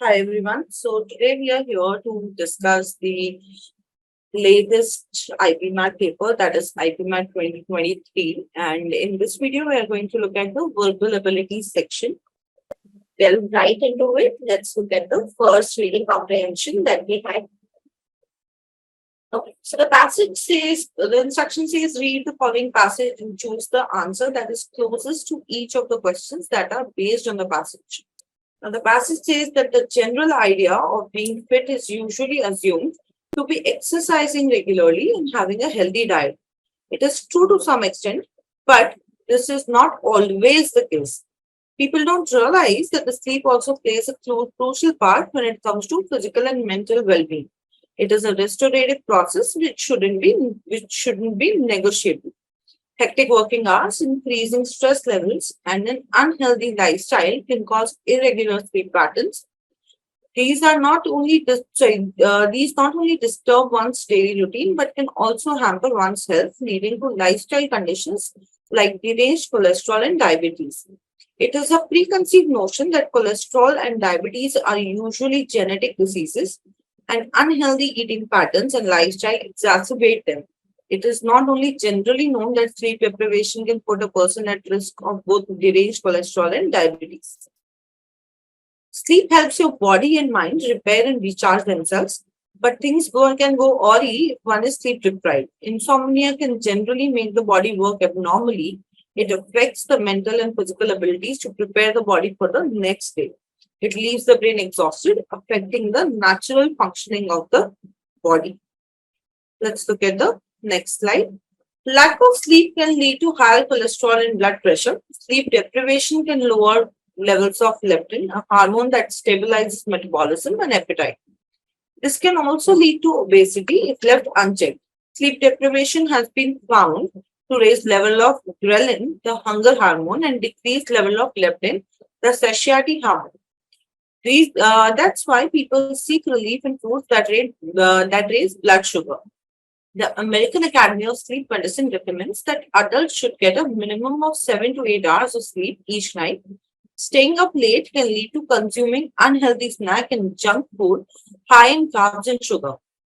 Hi everyone. So today we are here to discuss the latest IPMAT paper, that is IPMAT 2023. And in this video, we are going to look at the verbal abilities section. Delve right into it. Let's look at the first reading comprehension that we had. Okay, so the passage says, the instruction says, read the following passage and choose the answer that is closest to each of the questions that are based on the passage. Now, the passage says that the general idea of being fit is usually assumed to be exercising regularly and having a healthy diet. It is true to some extent, but this is not always the case. People don't realize that the sleep also plays a crucial part when it comes to physical and mental well-being. It is a restorative process which shouldn't be negotiable. Hectic working hours, increasing stress levels, and an unhealthy lifestyle can cause irregular sleep patterns. These not only disturb one's daily routine but can also hamper one's health, leading to lifestyle conditions like deranged cholesterol and diabetes. It is a preconceived notion that cholesterol and diabetes are usually genetic diseases, and unhealthy eating patterns and lifestyle exacerbate them. It is not only generally known that sleep deprivation can put a person at risk of both deranged cholesterol and diabetes. Sleep helps your body and mind repair and recharge themselves, but can go awry if one is sleep deprived. Insomnia can generally make the body work abnormally. It affects the mental and physical abilities to prepare the body for the next day. It leaves the brain exhausted, affecting the natural functioning of the body. Let's look at the next slide. Lack of sleep can lead to higher cholesterol and blood pressure. Sleep deprivation can lower levels of leptin, a hormone that stabilizes metabolism and appetite. This can also lead to obesity if left unchecked. Sleep deprivation has been found to raise level of ghrelin, the hunger hormone, and decrease level of leptin, the satiety hormone. That's why people seek relief in foods that raise blood sugar. The American Academy of Sleep Medicine recommends that adults should get a minimum of 7 to 8 hours of sleep each night. Staying up late can lead to consuming unhealthy snack and junk food high in carbs and sugar.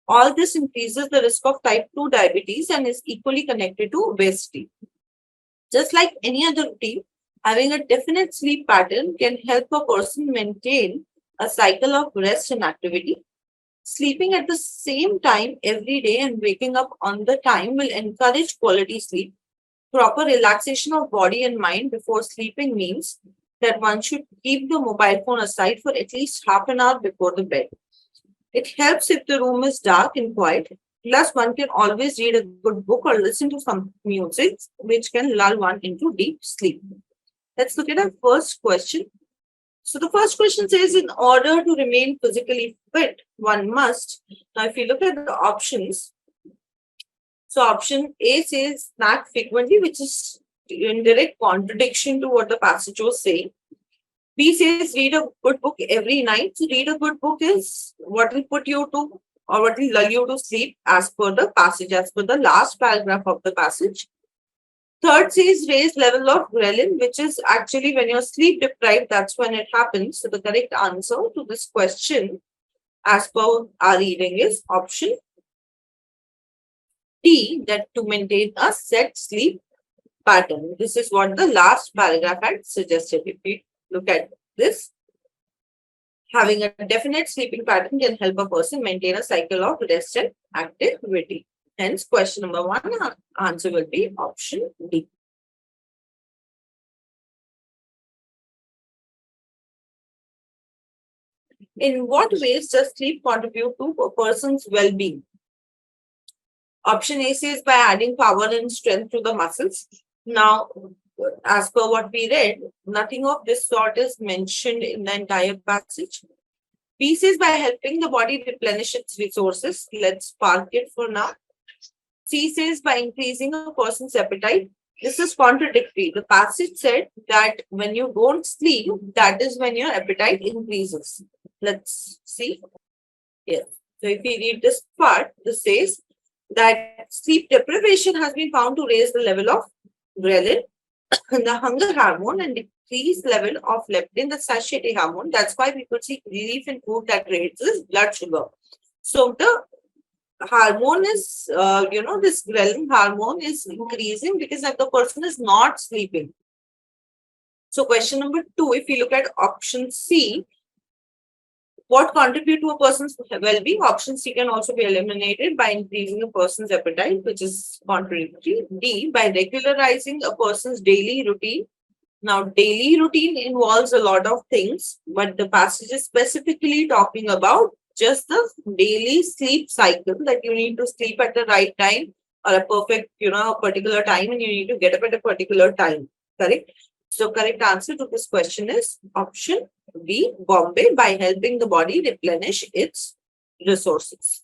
All this increases the risk of type 2 diabetes and is equally connected to obesity. Just like any other routine, having a definite sleep pattern can help a person maintain a cycle of rest and activity. Sleeping at the same time every day and waking up on the time will encourage quality sleep. Proper relaxation of body and mind before sleeping means that one should keep the mobile phone aside for at least half an hour before the bed. It helps if the room is dark and quiet. Plus, one can always read a good book or listen to some music, which can lull one into deep sleep. Let's look at our first question. So the first question says, in order to remain physically fit, one must. Now, if you look at the options, so option A says snack frequently, which is in direct contradiction to what the passage was saying. B says read a good book every night. So read a good book is what will put you to or what will lull you to sleep as per the passage, as per the last paragraph of the passage. Third says raised level of ghrelin, which is actually when you're sleep deprived, that's when it happens. So the correct answer to this question, as per our reading, is option D, that to maintain a set sleep pattern. This is what the last paragraph had suggested. If we look at this, having a definite sleeping pattern can help a person maintain a cycle of rest and activity. Hence, question number 1, answer will be option D. In what ways does sleep contribute to a person's well-being? Option A says by adding power and strength to the muscles. Now, as per what we read, nothing of this sort is mentioned in the entire passage. B says by helping the body replenish its resources. Let's park it for now. C says by increasing a person's appetite. This is contradictory. The passage said that when you don't sleep, that is when your appetite increases. Let's see. Yes. So if we read this part, this says that sleep deprivation has been found to raise the level of ghrelin, the hunger hormone, and increased level of leptin, the satiety hormone. That's why people see relief in food that raises blood sugar. So the hormone is, this ghrelin hormone is increasing because the person is not sleeping. So question number 2, if you look at option C, what contribute to a person's well-being? Option C can also be eliminated by increasing a person's appetite, which is contradictory. D, by regularizing a person's daily routine. Now, daily routine involves a lot of things, but the passage is specifically talking about just the daily sleep cycle, that you need to sleep at the right time or a perfect, a particular time, and you need to get up at a particular time. Correct? So, correct answer to this question is option B, Bombay, by helping the body replenish its resources.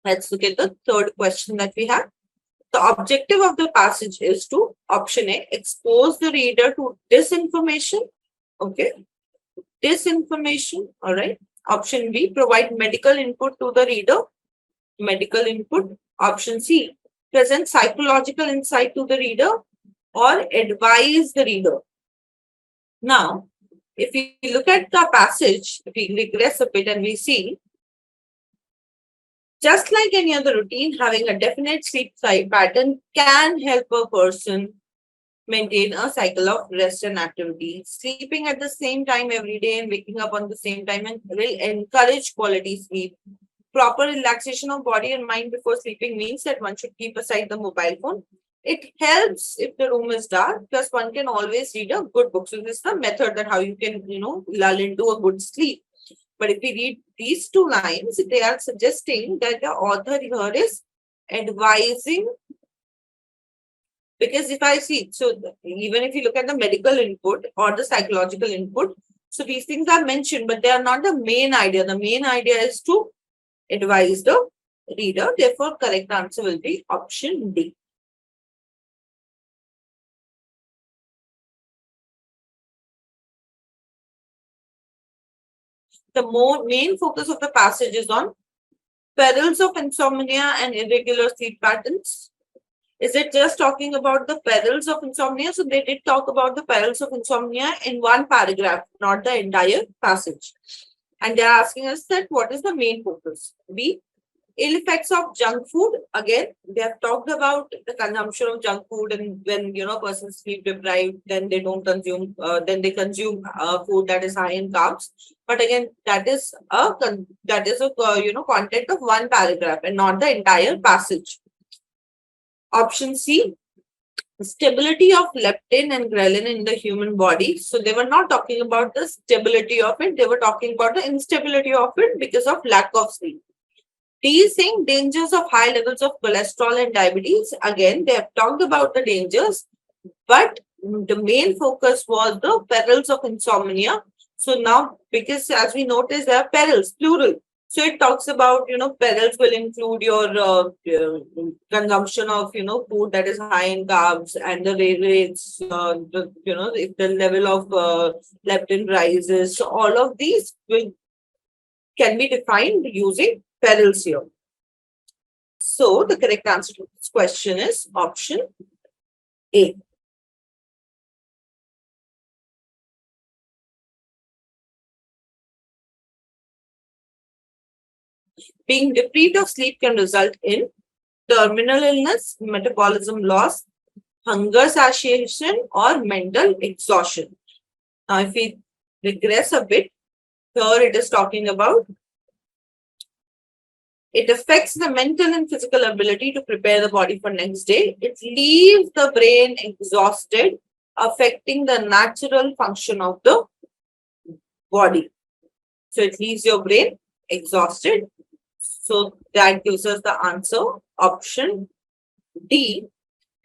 Let's look at the third question that we have. The objective of the passage is to, option A, expose the reader to disinformation. Okay. Disinformation. All right. Option B, provide medical input to the reader. Medical input. Option C, present psychological insight to the reader or advise the reader. Now, if we look at the passage, if we regress a bit and we see, just like any other routine, having a definite sleep pattern can help a person maintain a cycle of rest and activity. Sleeping at the same time every day and waking up on the same time and will encourage quality sleep. Proper relaxation of body and mind before sleeping means that one should keep aside the mobile phone. It helps if the room is dark, plus one can always read a good book. So this is the method that how you can, lull into a good sleep. But if we read these two lines, they are suggesting that the author here is advising, because if I see, so even if you look at the medical input or the psychological input, so these things are mentioned, but they are not the main idea. The main idea is to advise the reader. Therefore, correct answer will be option D. The main focus of the passage is on perils of insomnia and irregular sleep patterns. Is it just talking about the perils of insomnia? So they did talk about the perils of insomnia in one paragraph, not the entire passage. And they're asking us that what is the main focus? B, ill effects of junk food. Again, they have talked about the consumption of junk food, and when person sleep deprived, then they don't consume, then they consume food that is high in carbs. But again, that is a content of one paragraph and not the entire passage. Option C, stability of leptin and ghrelin in the human body. So they were not talking about the stability of it, they were talking about the instability of it because of lack of sleep. D is saying dangers of high levels of cholesterol and diabetes. Again, they have talked about the dangers, but the main focus was the perils of insomnia. So now, because as we notice, there are perils, plural. So it talks about, perils will include your consumption of, food that is high in carbs, and the rates, if the level of leptin rises. So all of these can be defined using perils here. So the correct answer to this question is option A. Being deprived of sleep can result in terminal illness, metabolism loss, hunger satiation, or mental exhaustion. Now, if we regress a bit, here it is talking about it affects the mental and physical ability to prepare the body for next day. It leaves the brain exhausted, affecting the natural function of the body. So it leaves your brain exhausted. So that gives us the answer, option D.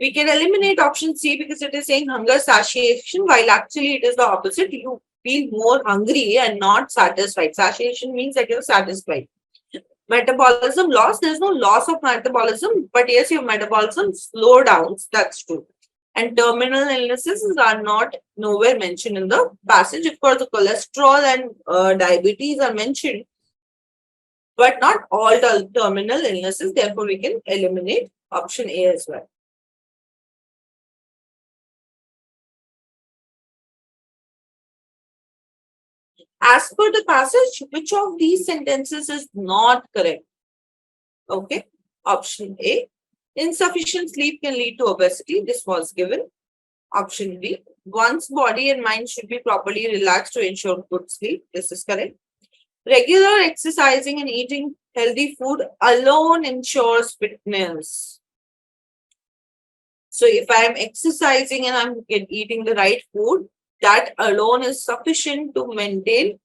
We can eliminate option C because it is saying hunger satiation, while actually it is the opposite. You feel more hungry and not satisfied. Satiation means that you're satisfied. Metabolism loss, there's no loss of metabolism, but yes, your metabolism slow down. That's true. And terminal illnesses are not nowhere mentioned in the passage. Of course, the cholesterol and diabetes are mentioned, but not all the terminal illnesses. Therefore, we can eliminate option A as well. As per the passage, which of these sentences is not correct? Okay. Option A, insufficient sleep can lead to obesity. This was given. Option B, one's body and mind should be properly relaxed to ensure good sleep. This is correct. Regular exercising and eating healthy food alone ensures fitness. So if I'm exercising and I'm eating the right food, that alone is sufficient to maintain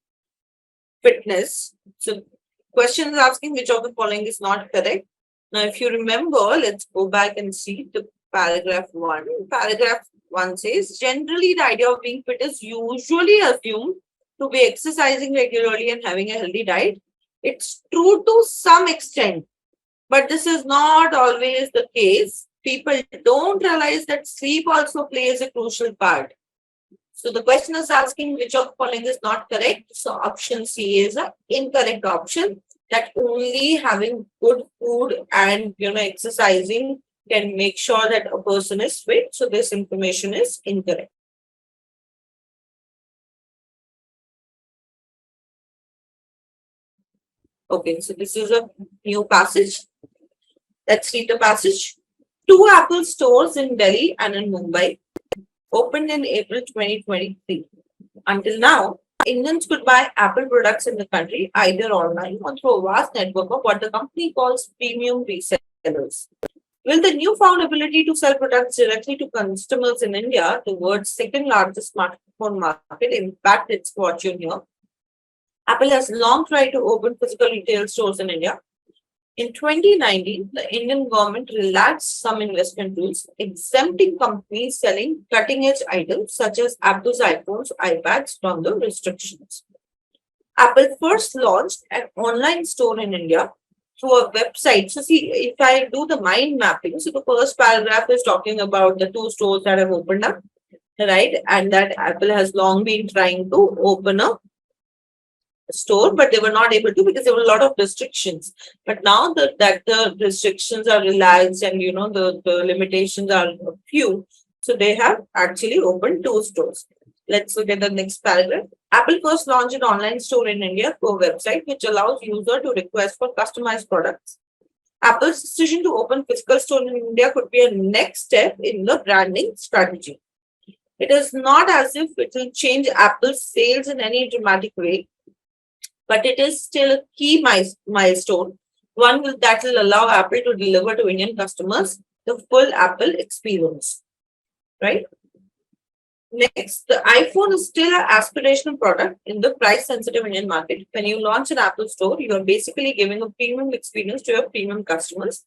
fitness. So question is asking which of the following is not correct. Now, if you remember, let's go back and see the paragraph 1. Paragraph 1 says, generally the idea of being fit is usually assumed to be exercising regularly and having a healthy diet. It's true to some extent, but this is not always the case. People don't realize that sleep also plays a crucial part. So the question is asking which of the following is not correct. So option C is an incorrect option, that only having good food and exercising can make sure that a person is fit. So this information is incorrect. Okay, so this is a new passage. Let's read the passage. 2 Apple stores in Delhi and in Mumbai opened in April 2023. Until now, Indians could buy Apple products in the country either online or through a vast network of what the company calls premium resellers. Will the newfound ability to sell products directly to customers in India, the world's second largest smartphone market, impact its fortune here? Apple has long tried to open physical retail stores in India. In 2019, the Indian government relaxed some investment rules, exempting companies selling cutting-edge items such as Apple's iPhones, iPads from the restrictions. Apple first launched an online store in India through a website. So see, if I do the mind mapping, so the first paragraph is talking about the 2 stores that have opened up, right? And that Apple has long been trying to open a store, but they were not able to because there were a lot of restrictions. But now that the restrictions are relaxed and the limitations are few, so they have actually opened 2 stores. Let's look at the next paragraph. Apple first launched an online store in India through a website which allows user to request for customized products. Apple's decision to open physical store in India could be a next step in the branding strategy. It is not as if it will change Apple's sales in any dramatic way, but it is still a key milestone, one that will allow Apple to deliver to Indian customers the full Apple experience, right? Next, the iPhone is still an aspirational product in the price-sensitive Indian market. When you launch an Apple store, you are basically giving a premium experience to your premium customers.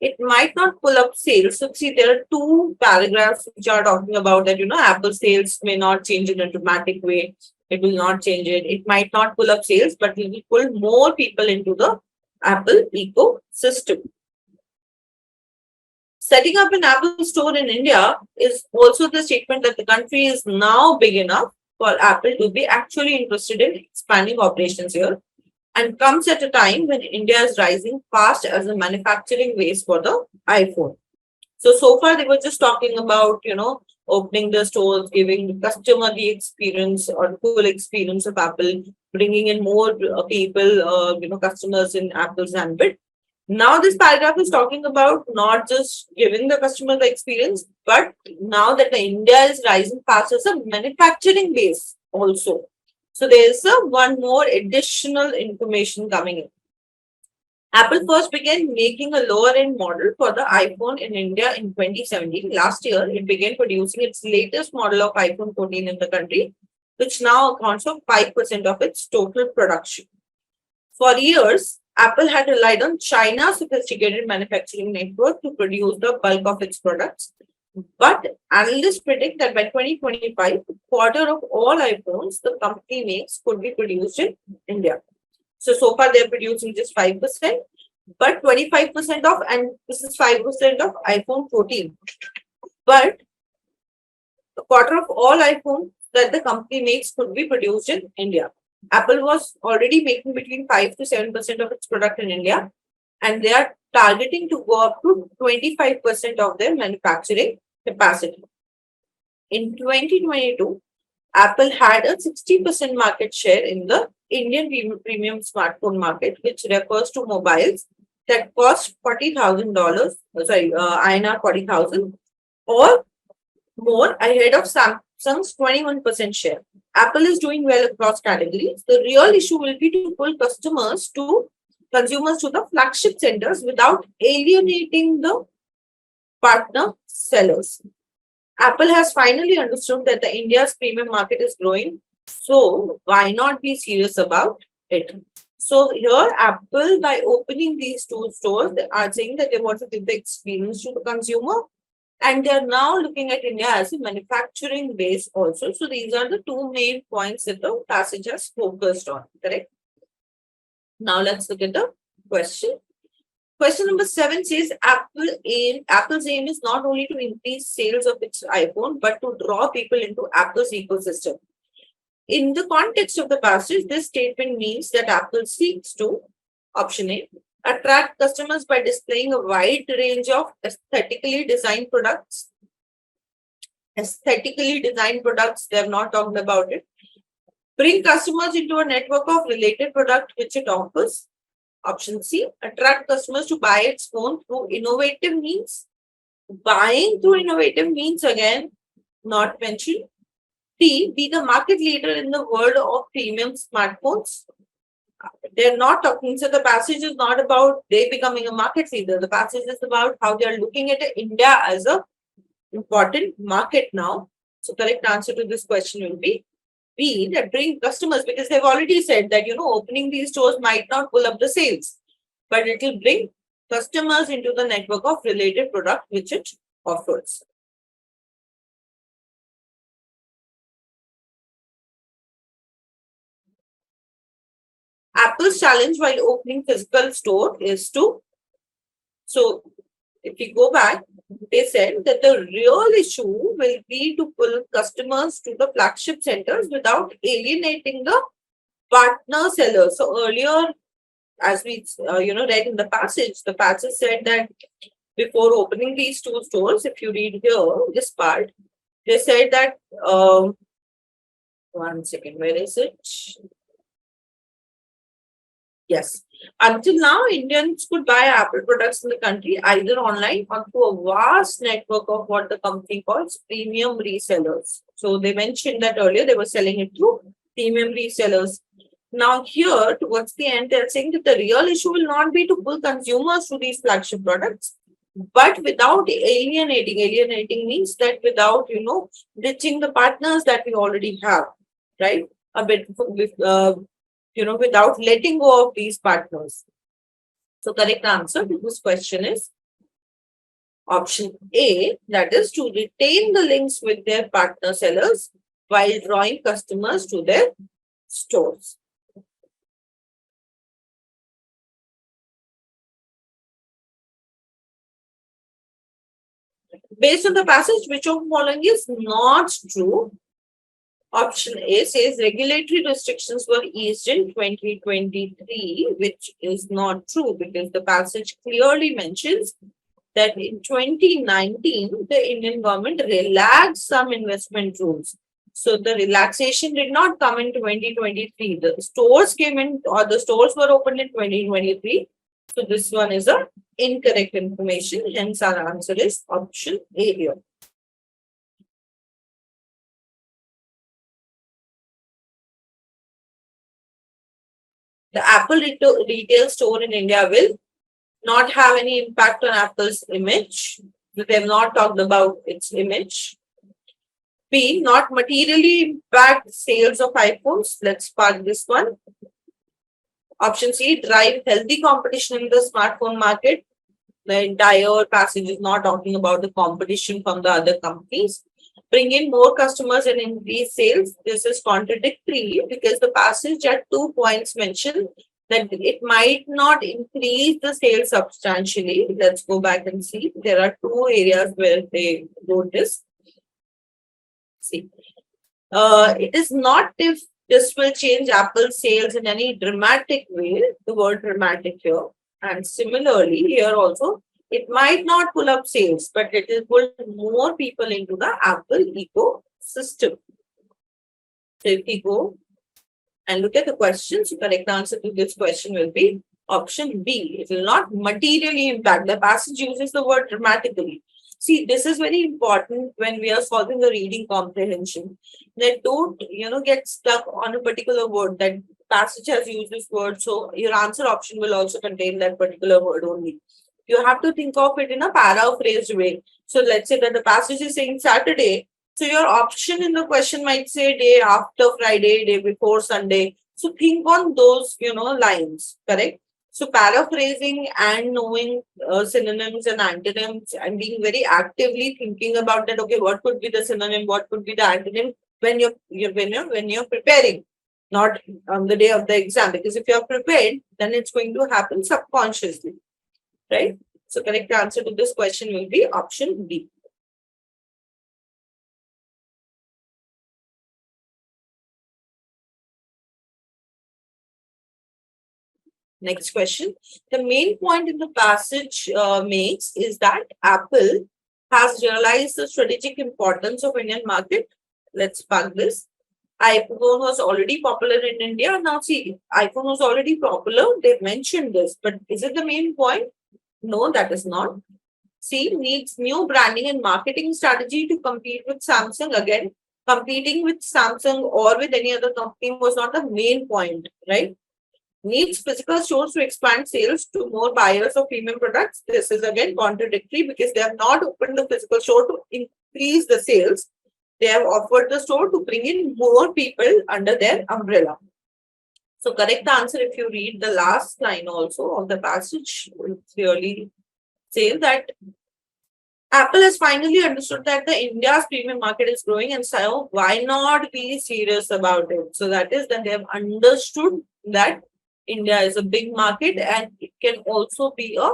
It might not pull up sales. So see, there are 2 paragraphs which are talking about that, Apple sales may not change in a dramatic way. It will not change it. It might not pull up sales, but it will pull more people into the Apple ecosystem. Setting up an Apple store in India is also the statement that the country is now big enough for Apple to be actually interested in expanding operations here, and comes at a time when India is rising fast as a manufacturing base for the iPhone. So far they were just talking about, opening the stores, giving the customer the experience or full experience of Apple, bringing in more people, customers in Apple's ambit. Now this paragraph is talking about not just giving the customer the experience, but now that India is rising fast as a manufacturing base also. So there is one more additional information coming in. Apple first began making a lower end model for the iPhone in India in 2017. Last year, it began producing its latest model of iPhone 14 in the country, which now accounts for 5% of its total production. For years, Apple had relied on China's sophisticated manufacturing network to produce the bulk of its products. But analysts predict that by 2025, a quarter of all iPhones the company makes could be produced in India. So far they're producing just 5%, but 25% of, and this is 5% of iPhone 14. But a quarter of all iPhones that the company makes could be produced in India. Apple was already making between 5 to 7% of its product in India, and they are targeting to go up to 25% of their manufacturing capacity. In 2022, Apple had a 60% market share in the Indian premium smartphone market, which refers to mobiles that cost $40,000, INR 40,000 or more, ahead of Samsung's 21% share. Apple is doing well across categories. The real issue will be to pull consumers to the flagship centers without alienating the partner sellers. Apple has finally understood that the India's premium market is growing. So why not be serious about it? So here, Apple, by opening these two stores, they are saying that they want to give the experience to the consumer, and they are now looking at India as a manufacturing base also. So these are the two main points that the passage has focused on. Correct? Now let's look at the question. Question number 7 says Apple's aim is not only to increase sales of its iPhone, but to draw people into Apple's ecosystem. In the context of the passage, this statement means that Apple seeks to, option A, attract customers by displaying a wide range of aesthetically designed products. Aesthetically designed products, they have not talked about it. Bring customers into a network of related products which it offers. Option C, attract customers to buy its phone through innovative means. Buying through innovative means, again, not mentioned. D, be the market leader in the world of premium smartphones. They're not talking, so the passage is not about they becoming a market leader. The passage is about how they are looking at India as a important market now. So correct answer to this question will be B, that bring customers, because they've already said that, opening these stores might not pull up the sales, but it will bring customers into the network of related product which it offers. Apple's challenge while opening physical store is to, so if we go back, they said that the real issue will be to pull customers to the flagship centers without alienating the partner sellers. So earlier, as we read in the passage said that before opening these two stores, if you read here this part, they said that one second, where is it? Yes. Until now, Indians could buy Apple products in the country either online or through a vast network of what the company calls premium resellers. So they mentioned that earlier they were selling it through premium resellers. Now here, towards the end, they're saying that the real issue will not be to pull consumers to these flagship products, but without alienating. Alienating means that without, ditching the partners that we already have, right? A bit without letting go of these partners. So correct answer to this question is option A, that is to retain the links with their partner sellers while drawing customers to their stores. Based on the passage, which of the following is not true? Option A says regulatory restrictions were eased in 2023, which is not true because the passage clearly mentions that in 2019, the Indian government relaxed some investment rules. So the relaxation did not come in 2023. The stores came in, or the stores were opened in 2023. So this one is a incorrect information. Hence our answer is option A here. The Apple retail store in India will not have any impact on Apple's image. They have not talked about its image. B, not materially impact sales of iPhones. Let's park this one. Option C, drive healthy competition in the smartphone market. The entire passage is not talking about the competition from the other companies. Bring in more customers and increase sales. This is contradictory because the passage at 2 points mentioned that it might not increase the sales substantially. Let's go back and see. There are 2 areas where they wrote this. See, it is not if This will change Apple's sales in any dramatic way, the word dramatic here. And similarly, here also, it might not pull up sales, but it will pull more people into the Apple ecosystem. So if we go and look at the questions, the correct answer to this question will be option B. It will not materially impact. The passage uses the word dramatically. See, this is very important when we are solving the reading comprehension. That don't, get stuck on a particular word. That passage has used this word, so your answer option will also contain that particular word only. You have to think of it in a paraphrased way. So let's say that the passage is saying Saturday. So your option in the question might say day after Friday, day before Sunday. So think on those, lines, correct? So paraphrasing and knowing synonyms and antonyms and being very actively thinking about that. Okay, what could be the synonym? What could be the antonym when you're preparing, not on the day of the exam. Because if you're prepared, then it's going to happen subconsciously, right? So correct answer to this question will be option B. Next question. The main point in the passage makes is that Apple has realized the strategic importance of Indian market. Let's pack this. iPhone was already popular in India. Now see, iPhone was already popular. They mentioned this, but is it the main point? No, that is not. See, needs new branding and marketing strategy to compete with Samsung. Again, competing with Samsung or with any other company was not the main point, right? Needs physical stores to expand sales to more buyers of premium products. This is again contradictory because they have not opened the physical store to increase the sales. They have offered the store to bring in more people under their umbrella. So correct answer, if you read the last line also of the passage, will clearly say that Apple has finally understood that the India's premium market is growing, and so why not be serious about it? So that is that they have understood that India is a big market and it can also be a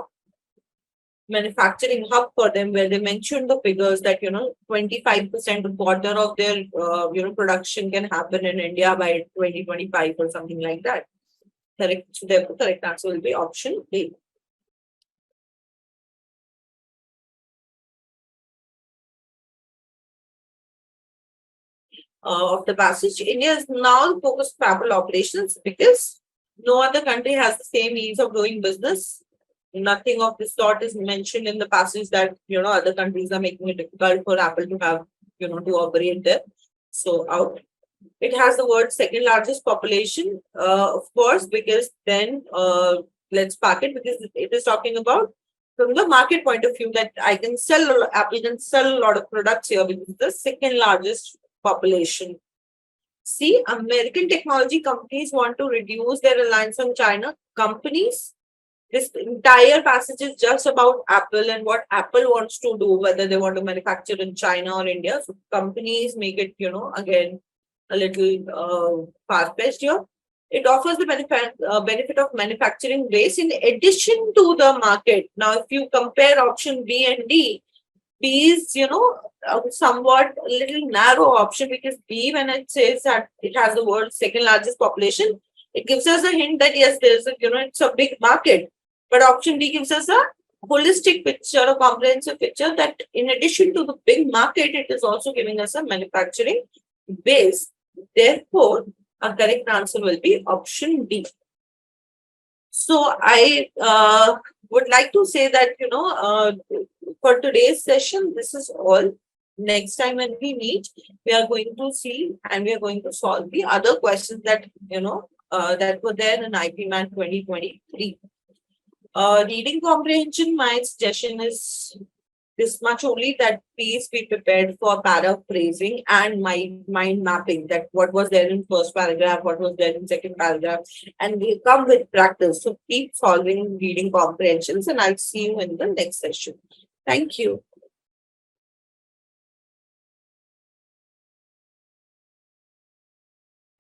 manufacturing hub for them, where they mentioned the figures that 25% a quarter of their production can happen in India by 2025 or something like that. Correct. So therefore, correct answer will be option A. Of the passage, India is now focused on Apple operations because no other country has the same ease of doing business. Nothing of this sort is mentioned in the passage that other countries are making it difficult for Apple to have to operate there. So out. It has the word second largest population, of course, because then let's pack it because it is talking about from the market point of view that Apple can sell a lot of products here because it's the second largest population. See, American technology companies want to reduce their reliance on China. Companies, this entire passage is just about Apple and what Apple wants to do, whether they want to manufacture in China or India. So companies make it, again, a little far-fetched here. It offers the benefit of manufacturing base in addition to the market. Now, if you compare option B and D, B is, somewhat a little narrow option because B, when it says that it has the world's second largest population, it gives us a hint that yes, there's it's a big market. But option D gives us a holistic picture, a comprehensive picture that in addition to the big market, it is also giving us a manufacturing base. Therefore, a correct answer will be option D. So I would like to say that, for today's session, this is all. Next time when we meet, we are going to see and we are going to solve the other questions that, that were there in IPMAT 2023. Reading comprehension, my suggestion is this much only, that please be prepared for paraphrasing and mind mapping, that what was there in first paragraph, what was there in second paragraph, and they come with practice. So keep solving reading comprehensions and I'll see you in the next session. Thank you.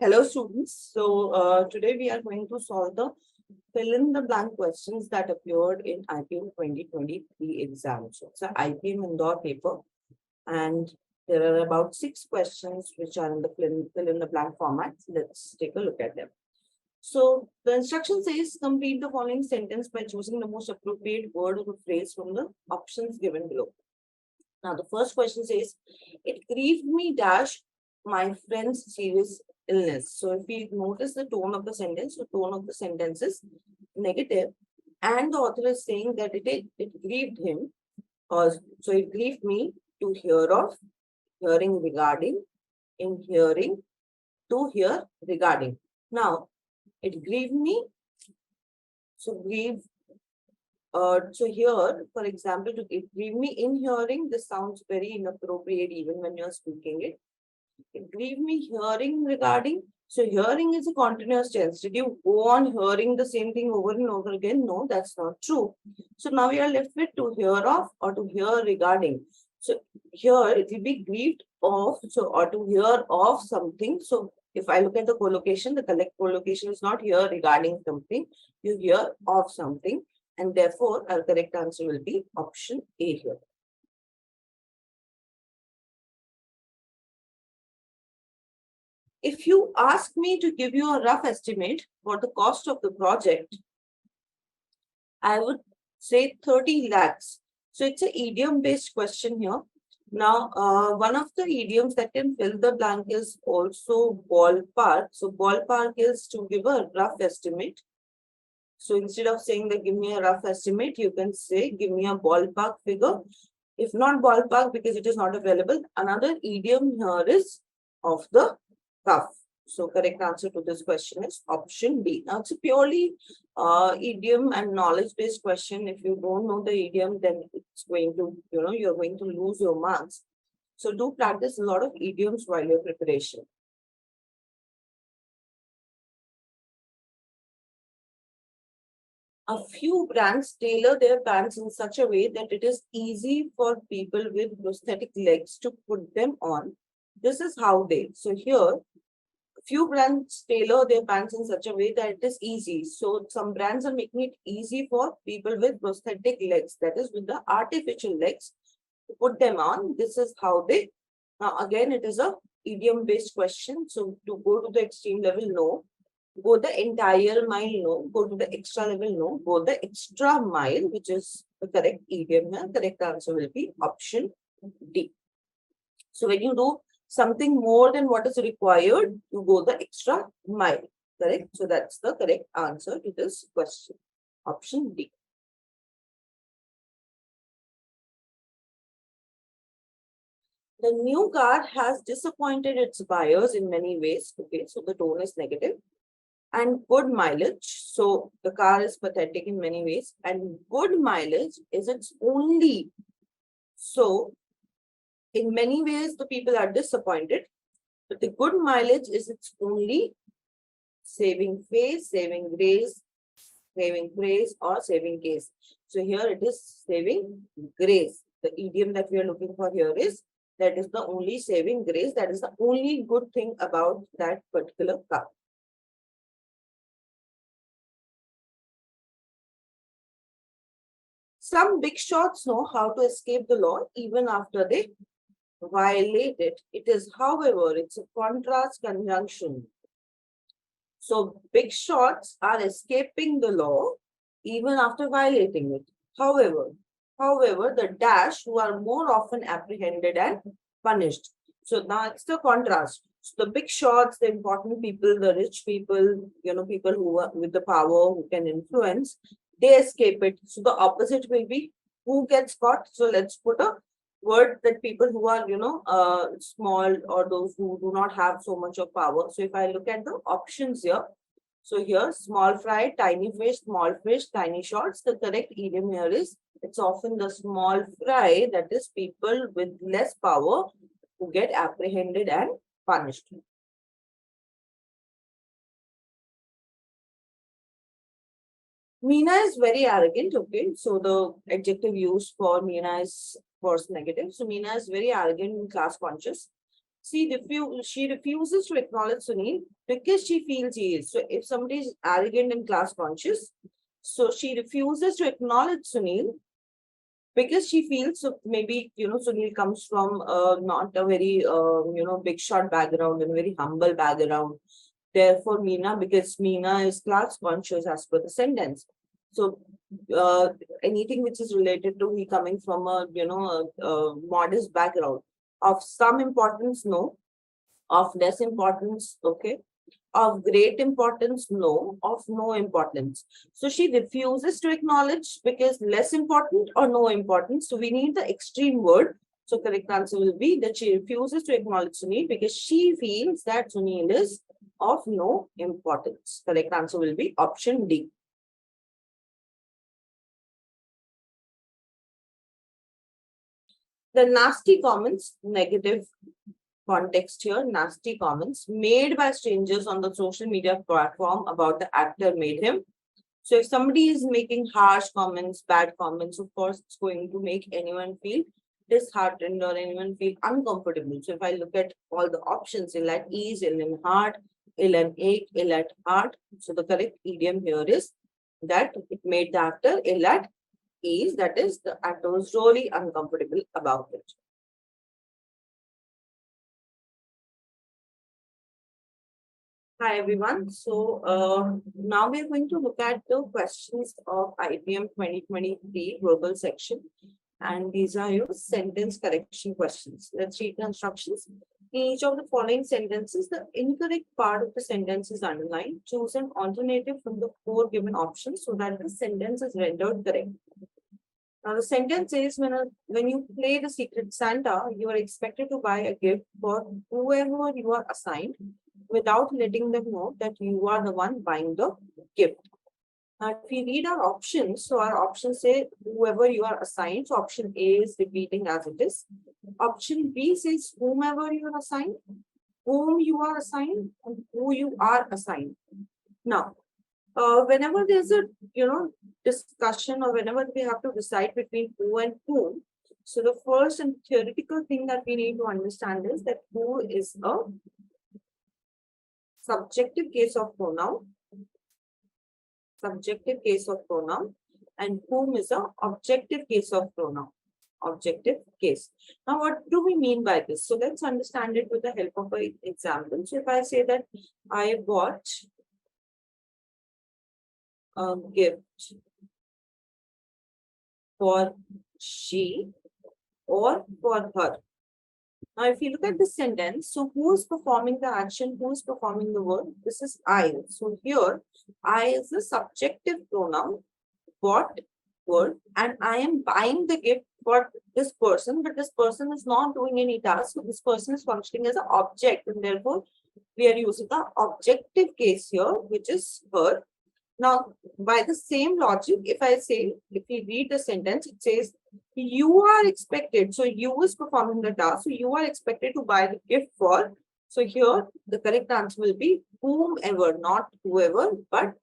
Hello students. So today we are going to solve the fill in the blank questions that appeared in IPM 2023 exam. So it's an IPM Indore paper and There are about 6 questions which are in the fill in the blank format. Let's take a look at them. So the instruction says complete the following sentence by choosing the most appropriate word or phrase from the options given below. Now the first question says, it grieved me dash my friend's serious illness. So if we notice the tone of the sentence, the tone of the sentence is negative, and the author is saying that it grieved him, or so it grieved me to hear of, hearing regarding, in hearing, to hear regarding. Now it grieved me. So grieve. So here, for example, to grieve me in hearing, this sounds very inappropriate even when you're speaking it. It grieved me hearing regarding. So hearing is a continuous tense. Did you go on hearing the same thing over and over again? No, that's not true. So now we are left with to hear of or to hear regarding. So here it will be grieved of, so or to hear of something. So if I look at the collocation, the correct collocation is not hear regarding something, you hear of something, and therefore our correct answer will be option A here. If you ask me to give you a rough estimate for the cost of the project, I would say 30 lakhs. So it's an idiom based question here. Now, one of the idioms that can fill the blank is also ballpark. So ballpark is to give a rough estimate. So instead of saying that give me a rough estimate, you can say give me a ballpark figure. If not ballpark because it is not available, another idiom here is off the cuff. So correct answer to this question is option B. Now it's a purely idiom and knowledge based question. If you don't know the idiom, then it's going to, you're going to lose your marks. So do practice a lot of idioms while your preparation. A few brands tailor their pants in such a way that it is easy for people with prosthetic legs to put them on. This is how they. So here, few brands tailor their pants in such a way that it is easy. So some brands are making it easy for people with prosthetic legs, that is with the artificial legs, to put them on. This is how they. Now again, it is a idiom based question. So to go to the extreme level, no. Go the entire mile, no. Go to the extra level, no. Go the extra mile, which is the correct idiom here. Correct answer will be option D. So when you do something more than what is required, you go the extra mile. Correct? So that's the correct answer to this question. Option D. The new car has disappointed its buyers in many ways. Okay, so the tone is negative. And good mileage. So the car is pathetic in many ways. And good mileage is its only. So in many ways, the people are disappointed. But the good mileage is its only saving face, saving grace, saving praise, or saving case. So here it is saving grace. The idiom that we are looking for here is that is the only saving grace. That is the only good thing about that particular car. Some big shots know how to escape the law even after they violate it. It is, however, it's a contrast conjunction. So big shots are escaping the law even after violating it. However, the dash who are more often apprehended and punished. So now it's the contrast. So the big shots, the important people, the rich people, people who are with the power, who can influence, they escape it. So the opposite will be who gets caught. So let's put a word that people who are, small or those who do not have so much of power. So if I look at the options here, so here small fry, tiny fish, small fish, tiny shots. The correct idiom here is it's often the small fry, that is people with less power who get apprehended and punished. Meena is very arrogant. Okay, so the adjective used for Meena is first negative. So Meena is very arrogant and class conscious. She refuses to acknowledge Sunil because she feels he is. So if somebody is arrogant and class conscious, so she refuses to acknowledge Sunil because she feels, so maybe, Sunil comes from not a very, big shot background and very humble background. Therefore, Meena, because Meena is class conscious as per the sentence. So, uh, anything which is related to he coming from a, modest background of some importance, no, of less importance, okay, of great importance, no, of no importance. So she refuses to acknowledge because less important or no importance. So we need the extreme word. So correct answer will be that she refuses to acknowledge Sunil because she feels that Sunil is of no importance. Correct answer will be option D. The nasty comments, negative context here, nasty comments made by strangers on the social media platform about the actor made him. So if somebody is making harsh comments, bad comments, of course, it's going to make anyone feel disheartened or anyone feel uncomfortable. So if I look at all the options, ill at ease, ill in heart, ill and ache, ill at heart. So the correct idiom here is that it made the actor ill at ease. That is, the actor was really uncomfortable about it. Hi everyone. So now we're going to look at the questions of IPM 2023 global section. And these are your sentence correction questions. Let's read the instructions. In each of the following sentences, the incorrect part of the sentence is underlined. Choose an alternative from the four given options so that the sentence is rendered correct. Now, the sentence is when you play the Secret Santa, you are expected to buy a gift for whoever you are assigned without letting them know that you are the one buying the gift. Now, if we read our options, so our options say whoever you are assigned. So option A is repeating as it is. Option B says whomever you are assigned, whom you are assigned, and who you are assigned. Now, whenever there's a discussion or whenever we have to decide between who and whom, so the first and theoretical thing that we need to understand is that who is a subjective case of pronoun, and whom is a objective case of pronoun, objective case. Now, what do we mean by this? So let's understand it with the help of an example. So if I say that I bought a gift for she or for her. Now, if you look at the sentence, so who is performing the action? Who is performing the word? This is I. So here, I is the subjective pronoun, bought word, and I am buying the gift for this person, but this person is not doing any task. So this person is functioning as an object, and therefore we are using the objective case here, which is her. Now, by the same logic, if we read the sentence, it says, you are expected. So, you is performing the task. So, you are expected to buy the gift for. So, here the correct answer will be whomever, not whoever, but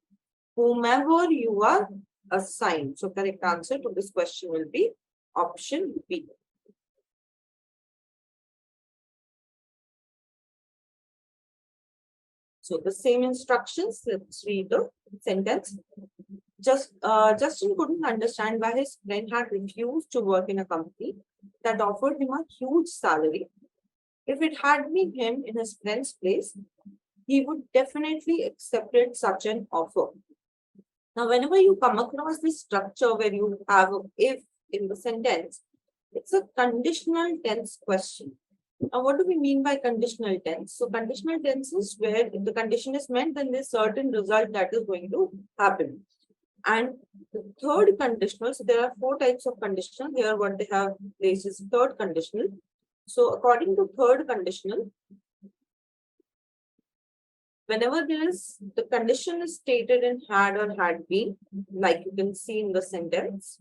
whomever you are assigned. So, correct answer to this question will be option B. So, the same instructions. Let's read the sentence. Justin couldn't understand why his friend had refused to work in a company that offered him a huge salary. If it had been him in his friend's place, he would definitely accepted such an offer. Now, whenever you come across this structure where you have a if in the sentence, it's a conditional tense question. Now, what do we mean by conditional tense? So, conditional tense is where if the condition is met, then there's certain result that is going to happen. And the third conditional, so there are four types of conditional. Here, what they have placed is third conditional. So, according to third conditional, whenever there is the condition is stated in had or had been, like you can see in the sentence.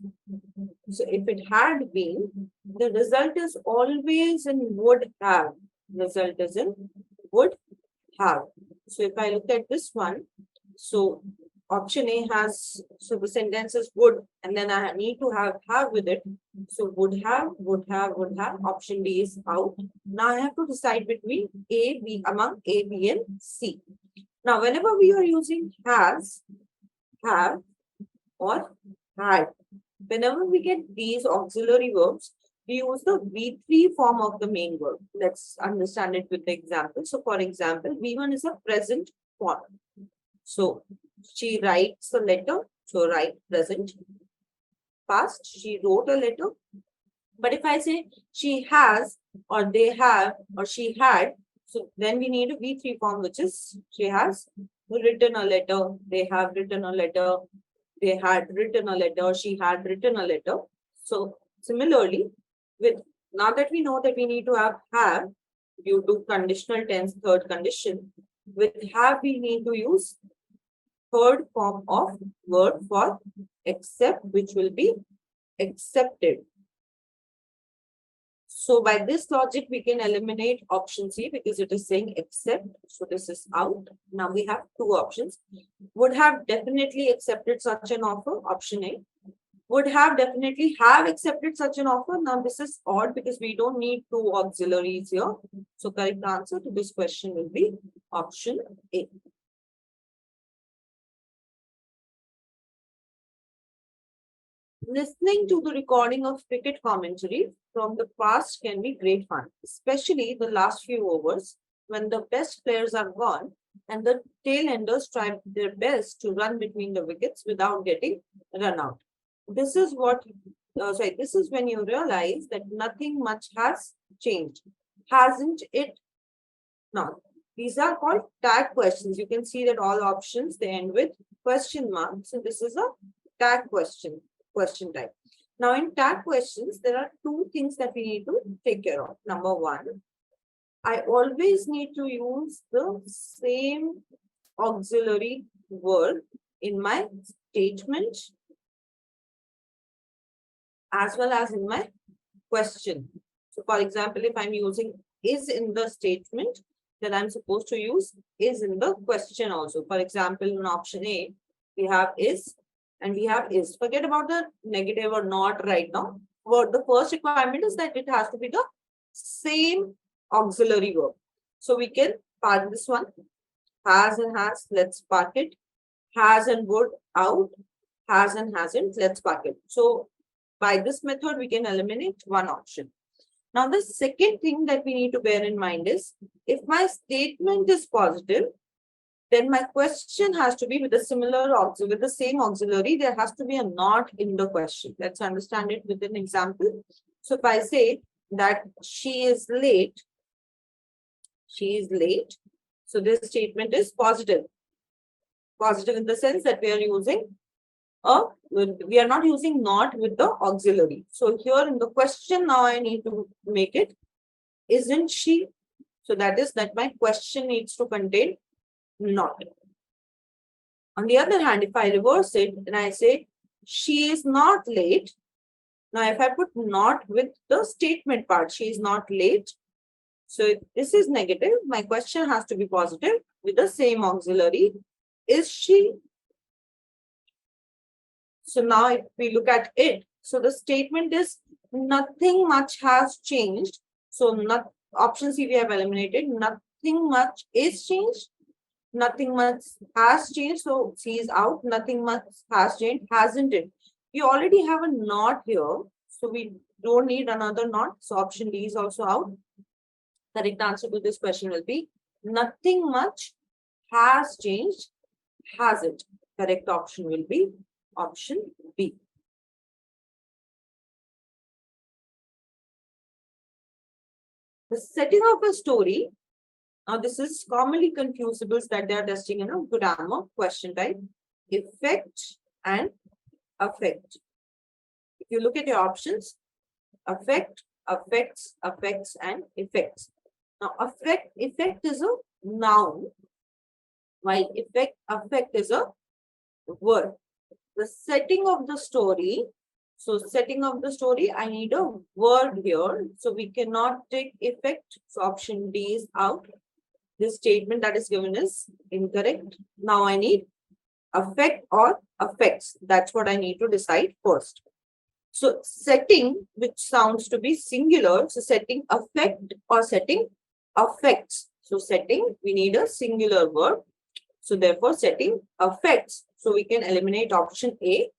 So, if it had been, the result is always in would have. Result is in would have. So, if I look at this one, so option A has, so the sentence is would, and then I need to have with it. So would have, would have, would have. Option D is out. Now I have to decide between A, B, among A, B, and C. Now, whenever we are using has, have, or had, Whenever we get these auxiliary verbs, we use the V3 form of the main verb. Let's understand it with the example. So, for example, V1 is a present form. So, she writes a letter. So, write present. Past, she wrote a letter. But if I say she has, or they have, or she had, so then we need a V3 form, which is she has written a letter, they have written a letter, they had written a letter, she had written a letter. So similarly, with now that we know that we need to have due to conditional tense, third condition, with have we need to use third form of word for accept, which will be accepted. So by this logic, we can eliminate option C because it is saying accept. So this is out. Now we have two options. Would have definitely accepted such an offer, option A. Would have definitely have accepted such an offer. Now this is odd because we don't need two auxiliaries here. So correct answer to this question will be option A. Listening to the recording of cricket commentary from the past can be great fun, especially the last few overs when the best players are gone and the tail enders try their best to run between the wickets without getting run out. This is this is when you realize that nothing much has changed. Hasn't it? Now, these are called tag questions. You can see that all options they end with question marks. So this is a tag question type. Now, in tag questions, there are two things that we need to take care of. Number one, I always need to use the same auxiliary word in my statement as well as in my question. So, for example, if I'm using is in the statement, then I'm supposed to use is in the question also. For example, in option A, we have is and we have is. Forget about the negative or not right now. What the first requirement is that it has to be the same auxiliary verb. So we can park this one. Has and has, let's park it. Has and would out. Has and hasn't, let's park it. So by this method, we can eliminate one option. Now, the second thing that we need to bear in mind is if my statement is positive, then my question has to be with the same auxiliary. There has to be a not in the question. Let's understand it with an example. So if I say that she is late, so this statement is positive. Positive in the sense that we are not using not with the auxiliary. So here in the question, now I need to make it, isn't she? So that is that my question needs to contain not. On the other hand, if I reverse it and I say, she is not late. Now, if I put not with the statement part, she is not late. So if this is negative, my question has to be positive with the same auxiliary. Is she? So now if we look at it, so the statement is nothing much has changed. So not option C we have eliminated. Nothing much is changed. Nothing much has changed. So C is out. Nothing much has changed. Hasn't it? We already have a not here. So we don't need another not. So option D is also out. Correct answer to this question will be nothing much has changed. Hasn't. Correct option will be option B. The setting of a story. Now, this is commonly confusables that they are testing in a grammar question type. Effect and affect. If you look at your options, affect, affects, affects, and effects. Now, effect is a noun, while affect is a word. The setting of the story. So setting of the story, I need a word here. So we cannot take effect. So option D is out. This statement that is given is incorrect. Now I need affect or affects. That's what I need to decide first. So setting, which sounds to be singular. So setting affect or setting affects. So setting, we need a singular verb. So therefore setting affects. So we can eliminate option A.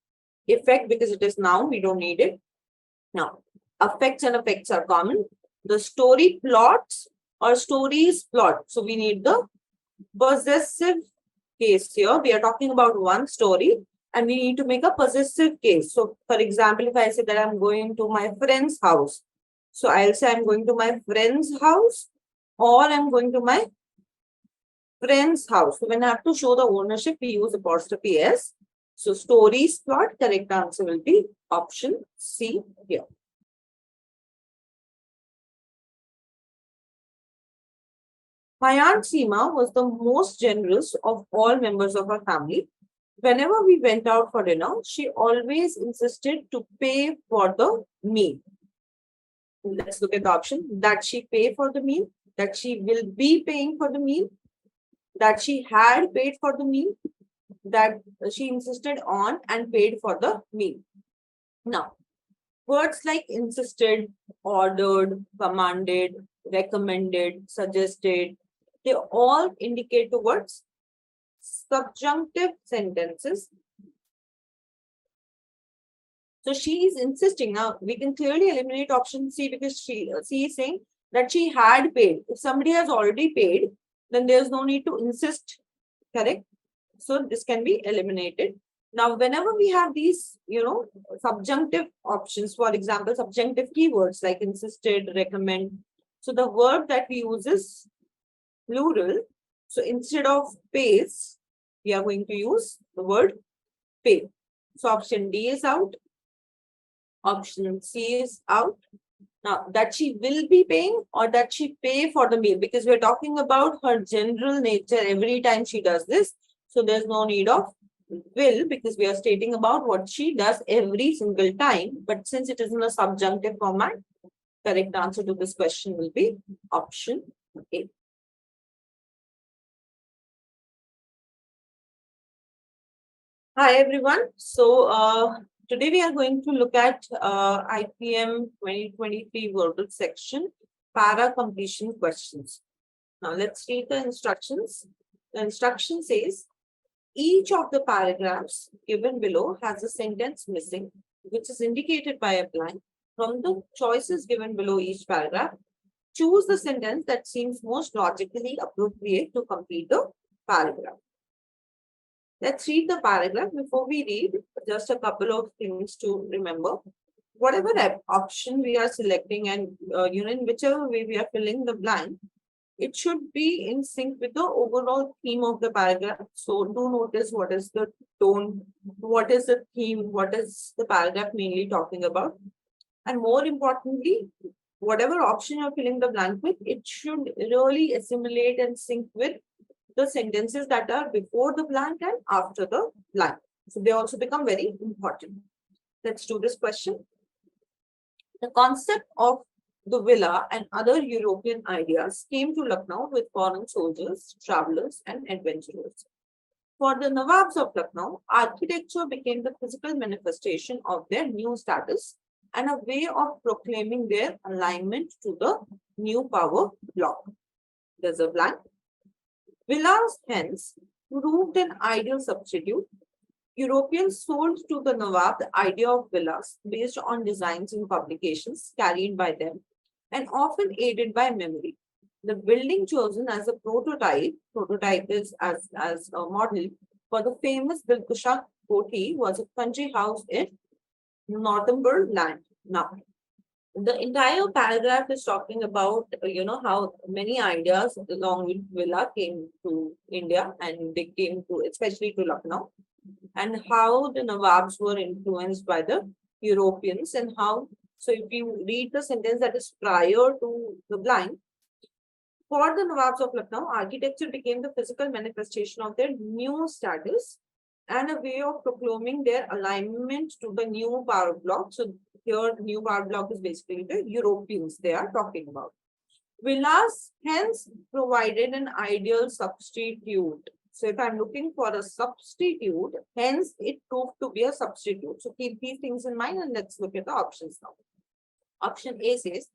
Effect, because it is noun, we don't need it. Now, affects and effects are common. The story plots or stories plot. So we need the possessive case here. We are talking about one story and we need to make a possessive case. So, for example, if I say that I'm going to my friend's house, so I'll say I'm going to my friend's house or I'm going to my friend's house. So when I have to show the ownership, we use apostrophe S. So stories plot, correct answer will be option C here. My aunt Seema was the most generous of all members of our family. Whenever we went out for dinner, she always insisted to pay for the meal. Let's look at the option. That she pay for the meal, that she will be paying for the meal, that she had paid for the meal, that she insisted on and paid for the meal. Now, words like insisted, ordered, commanded, recommended, suggested, they all indicate towards subjunctive sentences. So she is insisting. Now we can clearly eliminate option C because she is saying that she had paid. If somebody has already paid, then there's no need to insist. Correct? So this can be eliminated. Now, whenever we have these, subjunctive options, for example, subjunctive keywords like insisted, recommend. So the verb that we use is plural. So instead of pays, we are going to use the word pay. So option D is out. Option C is out. Now, that she will be paying or that she pay for the meal, because we're talking about her general nature every time she does this. So there's no need of will because we are stating about what she does every single time. But since it is in a subjunctive format, correct answer to this question will be option A. Hi everyone. So today we are going to look at IPM 2023 verbal section para completion questions. Now let's read the instructions. The instruction says each of the paragraphs given below has a sentence missing, which is indicated by a blank. From the choices given below each paragraph, choose the sentence that seems most logically appropriate to complete the paragraph. Let's read the paragraph. Before we read, just a couple of things to remember. Whatever option we are selecting and in whichever way we are filling the blank, it should be in sync with the overall theme of the paragraph. So do notice what is the tone, what is the theme, what is the paragraph mainly talking about. And more importantly, whatever option you're filling the blank with, it should really assimilate and sync with the sentences that are before the blank and after the blank. So they also become very important. Let's do this question. The concept of the villa and other European ideas came to Lucknow with foreign soldiers, travelers, and adventurers. For the Nawabs of Lucknow, architecture became the physical manifestation of their new status and a way of proclaiming their alignment to the new power bloc. There's a blank. Villas hence proved an ideal substitute. Europeans sold to the Nawab the idea of villas based on designs and publications carried by them and often aided by memory. The building chosen as a prototype is as a model for the famous Dilkusha Koti was a country house in Northumberland. Now, the entire paragraph is talking about, how many ideas along with villa came to India and they came to, especially to Lucknow, and how the Nawabs were influenced by the Europeans and how, so if you read the sentence that is prior to the blank, for the Nawabs of Lucknow, architecture became the physical manifestation of their new status and a way of proclaiming their alignment to the new power bloc. So here, the new power bloc is basically the Europeans they are talking about. Villas hence provided an ideal substitute. So if I'm looking for a substitute, hence it proved to be a substitute. So keep these things in mind and let's look at the options now. Option A says,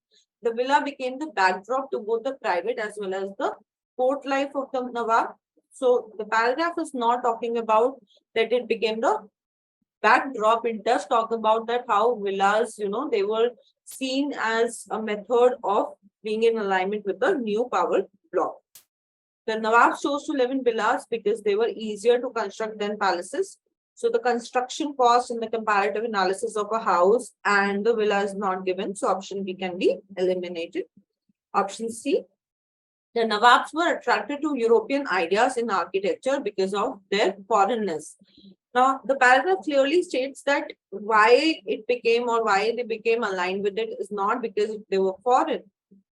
the villa became the backdrop to both the private as well as the court life of the Nawab. So the paragraph is not talking about that it became the backdrop, it does talk about that how villas, they were seen as a method of being in alignment with the new power block. The Nawabs chose to live in villas because they were easier to construct than palaces. So the construction cost in the comparative analysis of a house and the villa is not given. So option B can be eliminated. Option C, the Nawabs were attracted to European ideas in architecture because of their foreignness. Now, the paragraph clearly states that why it became or why they became aligned with it is not because they were foreign.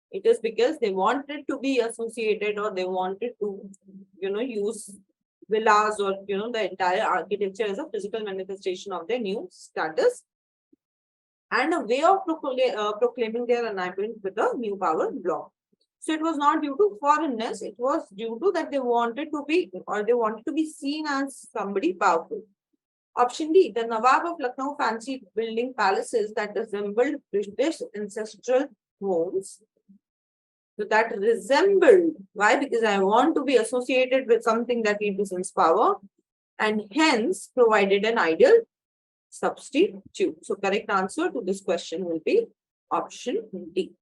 It is because they wanted to be associated or they wanted to, use villas or, the entire architecture as a physical manifestation of their new status and a way of proclaiming their alignment with the new power block. So it was not due to foreignness, it was due to that they wanted to be or they wanted to be seen as somebody powerful. Option D, the Nawab of Lucknow fancied building palaces that resembled British ancestral homes. So that resembled, why? Because I want to be associated with something that represents power and hence provided an ideal substitute. So correct answer to this question will be option D.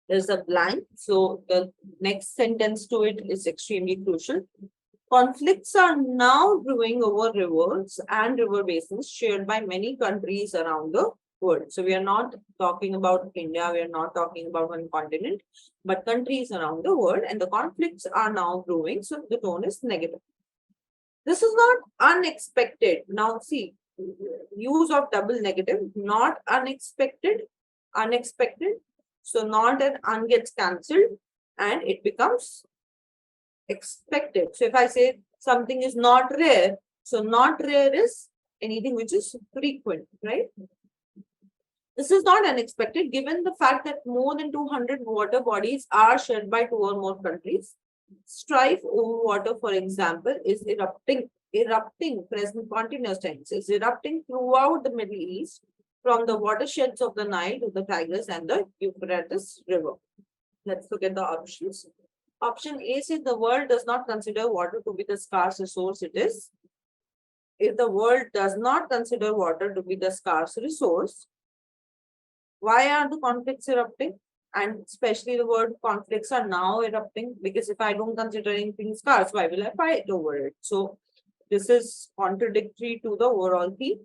There's a blank. So the next sentence to it is extremely crucial. Conflicts are now brewing over rivers and river basins shared by many countries around the world. So we are not talking about India, we are not talking about one continent, but countries around the world, and the conflicts are now brewing. So the tone is negative. This is not unexpected. Now see, use of double negative, not unexpected, unexpected. So not an un gets cancelled and it becomes expected. So if I say something is not rare, so not rare is anything which is frequent, right? This is not unexpected given the fact that more than 200 water bodies are shared by two or more countries. Strife over water, for example, is erupting present continuous tense, is erupting throughout the Middle East from the watersheds of the Nile to the Tigris and the Euphrates River. Let's look at the options. Option A says the world does not consider water to be the scarce resource it is. If the world does not consider water to be the scarce resource, why are the conflicts erupting? And especially the word conflicts are now erupting because if I don't consider anything scarce, why will I fight over it? So this is contradictory to the overall theme.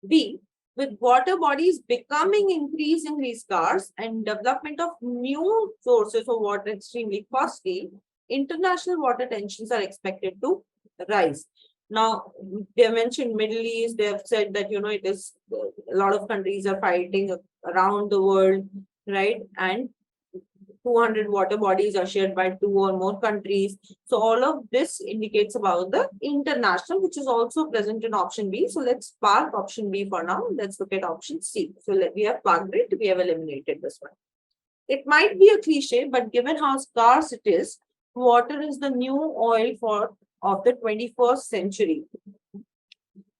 B, with water bodies becoming increasingly scarce and development of new sources of water extremely costly, international water tensions are expected to rise. Now, they mentioned Middle East, they have said that, it is a lot of countries are fighting around the world, right? And 200 water bodies are shared by two or more countries. So all of this indicates about the international, which is also present in option B. So let's park option B for now. Let's look at option C. So we have parked it. We have eliminated this one. It might be a cliche, but given how scarce it is, water is the new oil of the 21st century.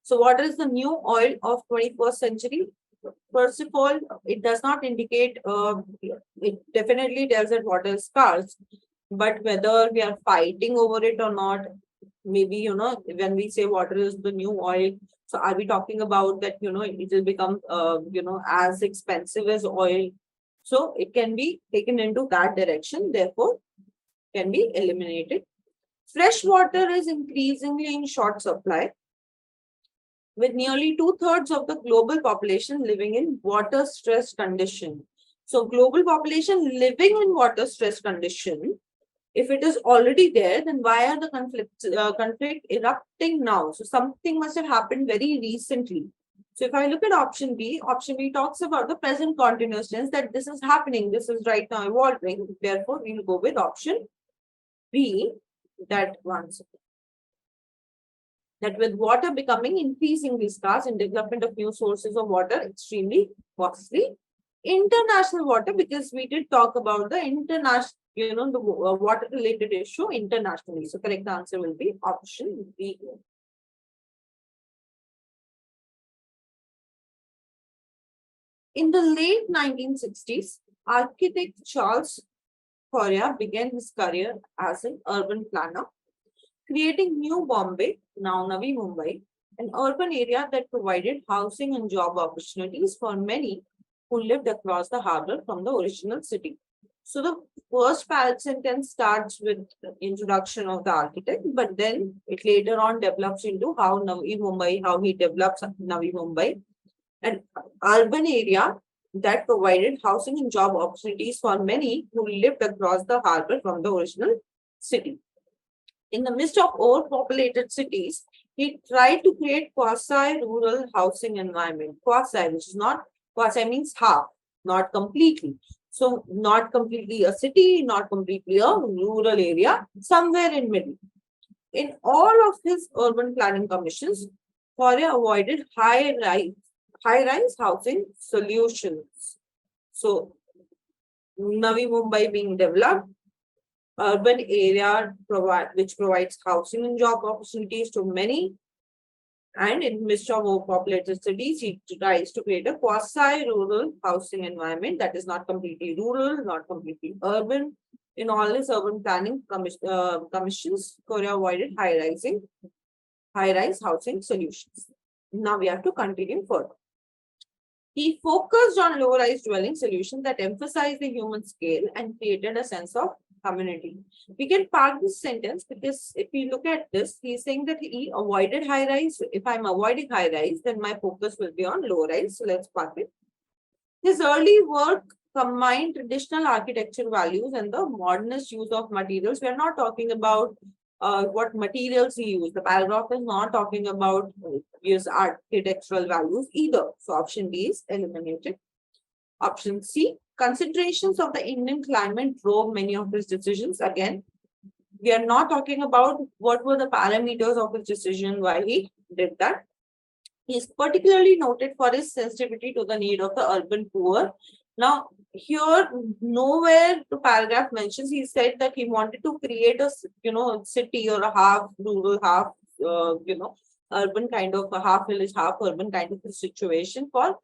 So water is the new oil of 21st century. First of all, it does not indicate, it definitely tells that water is scarce, but whether we are fighting over it or not, maybe, when we say water is the new oil, so are we talking about that, it will become, as expensive as oil? So it can be taken into that direction, therefore, can be eliminated. Fresh water is increasingly in short supply, with nearly 2/3 of the global population living in water stress condition. So global population living in water stress condition, if it is already there, then why are the conflict erupting now? So something must have happened very recently. So if I look at option B talks about the present continuous tense, that this is happening, this is right now evolving. Therefore, we'll go with option B, that once. That with water becoming increasingly scarce and development of new sources of water extremely costly, international water, because we did talk about the international, the water related issue internationally. So correct answer will be option B. In the late 1960s, architect Charles Korea began his career as an urban planner, creating New Bombay, now Navi Mumbai, an urban area that provided housing and job opportunities for many who lived across the harbor from the original city. So the first parallel sentence starts with the introduction of the architect, but then it later on develops into how Navi Mumbai, how he develops Navi Mumbai, an urban area that provided housing and job opportunities for many who lived across the harbor from the original city. In the midst of overpopulated cities, he tried to create quasi-rural housing environment. Quasi, which is not, quasi means half, not completely. So not completely a city, not completely a rural area, somewhere in middle. In all of his urban planning commissions, Korea avoided high-rise housing solutions. So Navi Mumbai being developed, urban area which provides housing and job opportunities to many. And in midst of overpopulated cities, he tries to create a quasi-rural housing environment that is not completely rural, not completely urban. In all his urban planning commissions, Korea avoided high-rise housing solutions. Now we have to continue further. He focused on low-rise dwelling solutions that emphasized the human scale and created a sense of community. We can park this sentence because if we look at this, he's saying that he avoided high-rise. If I'm avoiding high-rise, then my focus will be on low-rise. So let's park it. His early work combined traditional architecture values and the modernist use of materials. We are not talking about what materials he used. The paragraph is not talking about his architectural values either. So option D is eliminated. Option C, considerations of the Indian climate drove many of his decisions. Again, we are not talking about what were the parameters of his decision, why he did that. He is particularly noted for his sensitivity to the need of the urban poor. Now, here, nowhere the paragraph mentions, he said that he wanted to create a, city or a half rural, half, urban kind of a half village, half urban kind of a situation for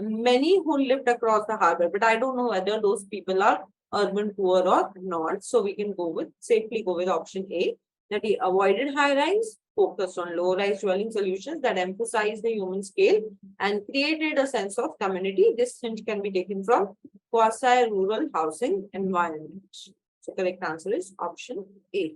many who lived across the harbor. But I don't know whether those people are urban poor or not. So we can safely go with option A, that he avoided high rise, focused on low rise dwelling solutions that emphasize the human scale and created a sense of community. This hint can be taken from quasi-rural housing environment. So correct answer is option A.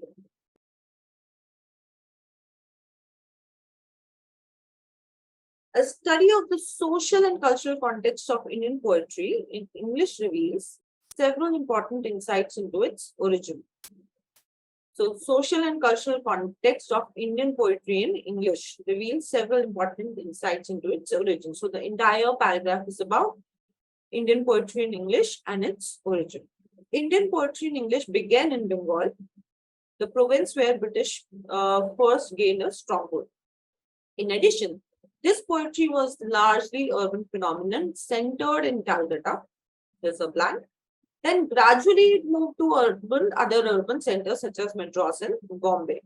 A study of the social and cultural context of Indian poetry in English reveals several important insights into its origin. So, social and cultural context of Indian poetry in English reveals several important insights into its origin. So, the entire paragraph is about Indian poetry in English and its origin. Indian poetry in English began in Bengal, the province where British first gained a stronghold. In addition, this poetry was largely urban phenomenon centered in Calcutta. There's a blank. Then gradually it moved to other urban centers such as Madras and Bombay.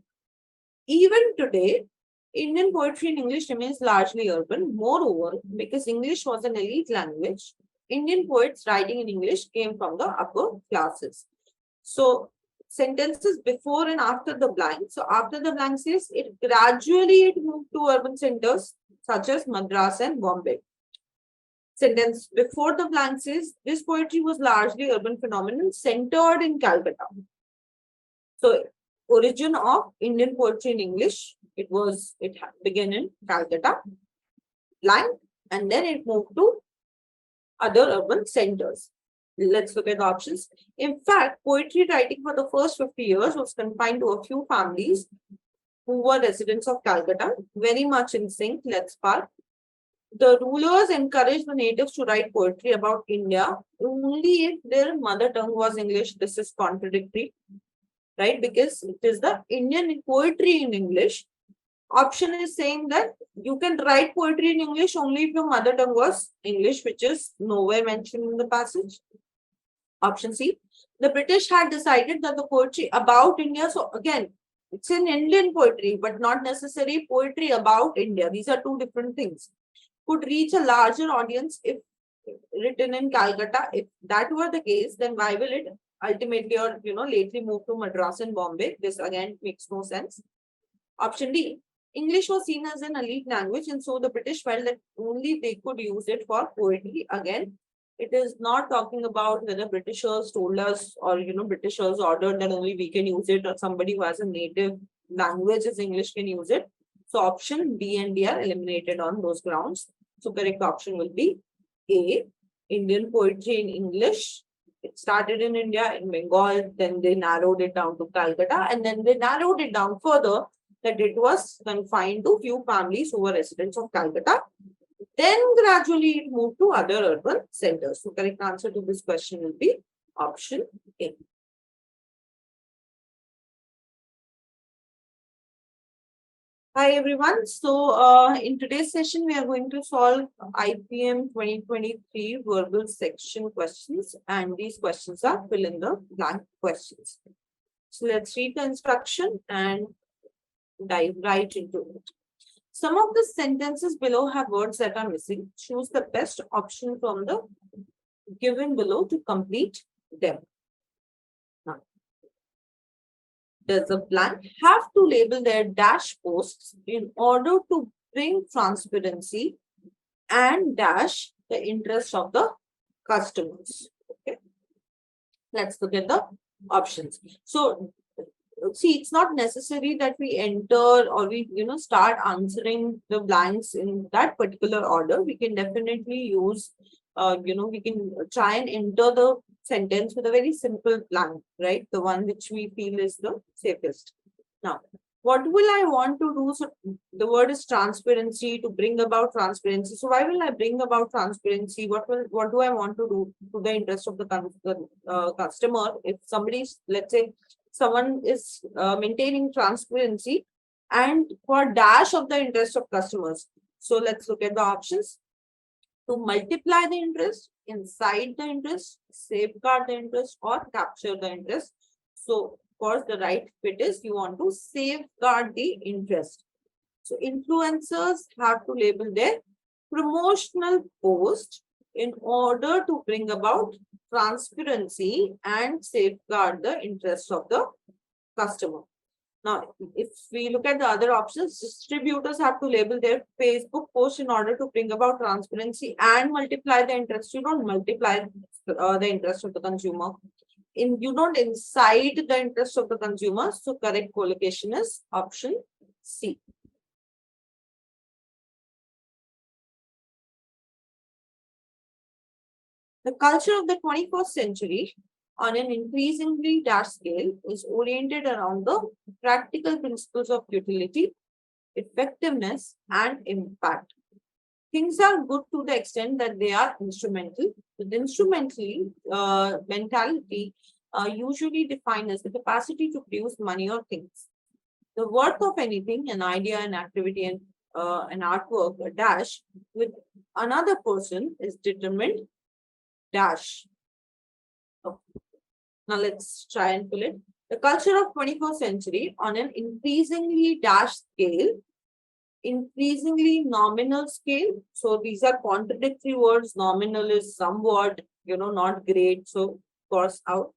Even today, Indian poetry in English remains largely urban. Moreover, because English was an elite language, Indian poets writing in English came from the upper classes. So sentences before and after the blank. So after the blank says it gradually moved to urban centers such as Madras and Bombay. Sentence before the blank says this poetry was largely urban phenomenon centered in Calcutta. So origin of Indian poetry in English, it began in Calcutta, blank, and then it moved to other urban centers. Let's look at the options. In fact, poetry writing for the first 50 years was confined to a few families who were residents of Calcutta, very much in sync. Let's part. The rulers encouraged the natives to write poetry about India only if their mother tongue was English. This is contradictory, right? Because it is the Indian poetry in English. Option is saying that you can write poetry in English only if your mother tongue was English, which is nowhere mentioned in the passage. Option C, the British had decided that the poetry about India, so again, it's an Indian poetry, but not necessarily poetry about India. These are two different things. Could reach a larger audience if written in Calcutta. If that were the case, then why will it ultimately or lately moved to Madras and Bombay. This again makes no sense. Option D, English was seen as an elite language, and so the British felt that only they could use it for poetry. Again, it is not talking about whether Britishers told us or Britishers ordered that only we can use it, or somebody who has a native language as English can use it. So option B and D are eliminated on those grounds. So correct option will be A. Indian poetry in English. It started in India, in Bengal, then they narrowed it down to Calcutta, and then they narrowed it down further that it was confined to few families who were residents of Calcutta. Then gradually it moved to other urban centers. So correct answer to this question will be option A. Hi everyone. So in today's session, we are going to solve IPM 2023 verbal section questions, and these questions are fill in the blank questions. So let's read the instruction and dive right into it. Some of the sentences below have words that are missing. Choose the best option from the given below to complete them. Now, does a blank have to label their dash posts in order to bring transparency and dash the interest of the customers? Okay. Let's look at the options. So see, it's not necessary that we enter or we start answering the blanks in that particular order. We can definitely use we can try and enter the sentence with a very simple blank, right? The one which we feel is the safest. Now, what will I want to do? So the word is transparency, to bring about transparency. So why will I bring about transparency? What do I want to do to the interest of the customer? If somebody's, let's say, someone is maintaining transparency and for dash of the interest of customers. So let's look at the options. To multiply the interest, incite the interest, safeguard the interest, or capture the interest. So of course, the right fit is you want to safeguard the interest. So influencers have to label their promotional post in order to bring about transparency and safeguard the interest of the customer. Now, if we look at the other options, distributors have to label their Facebook post in order to bring about transparency and multiply the interest. You don't multiply the interest of the consumer. You don't incite the interest of the consumer. So correct collocation is option C. The culture of the 21st century on an increasingly large scale is oriented around the practical principles of utility, effectiveness, and impact. Things are good to the extent that they are instrumental. With instrumentally mentality usually defined as the capacity to produce money or things. The worth of anything, an idea, an activity, and an artwork, a dash, with another person is determined dash. Okay. Now let's try and pull it. The culture of 21st century on an increasingly dash scale, increasingly nominal scale. So these are contradictory words. Nominal is somewhat, not great. So of course out.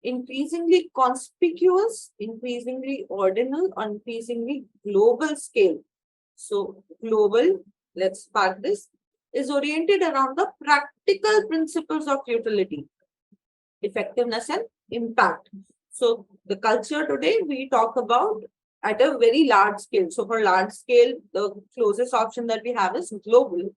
Increasingly conspicuous, increasingly ordinal, increasingly global scale. So global, let's part this, is oriented around the practical principles of utility, effectiveness, and impact. So the culture today we talk about at a very large scale. So for large scale, the closest option that we have is global.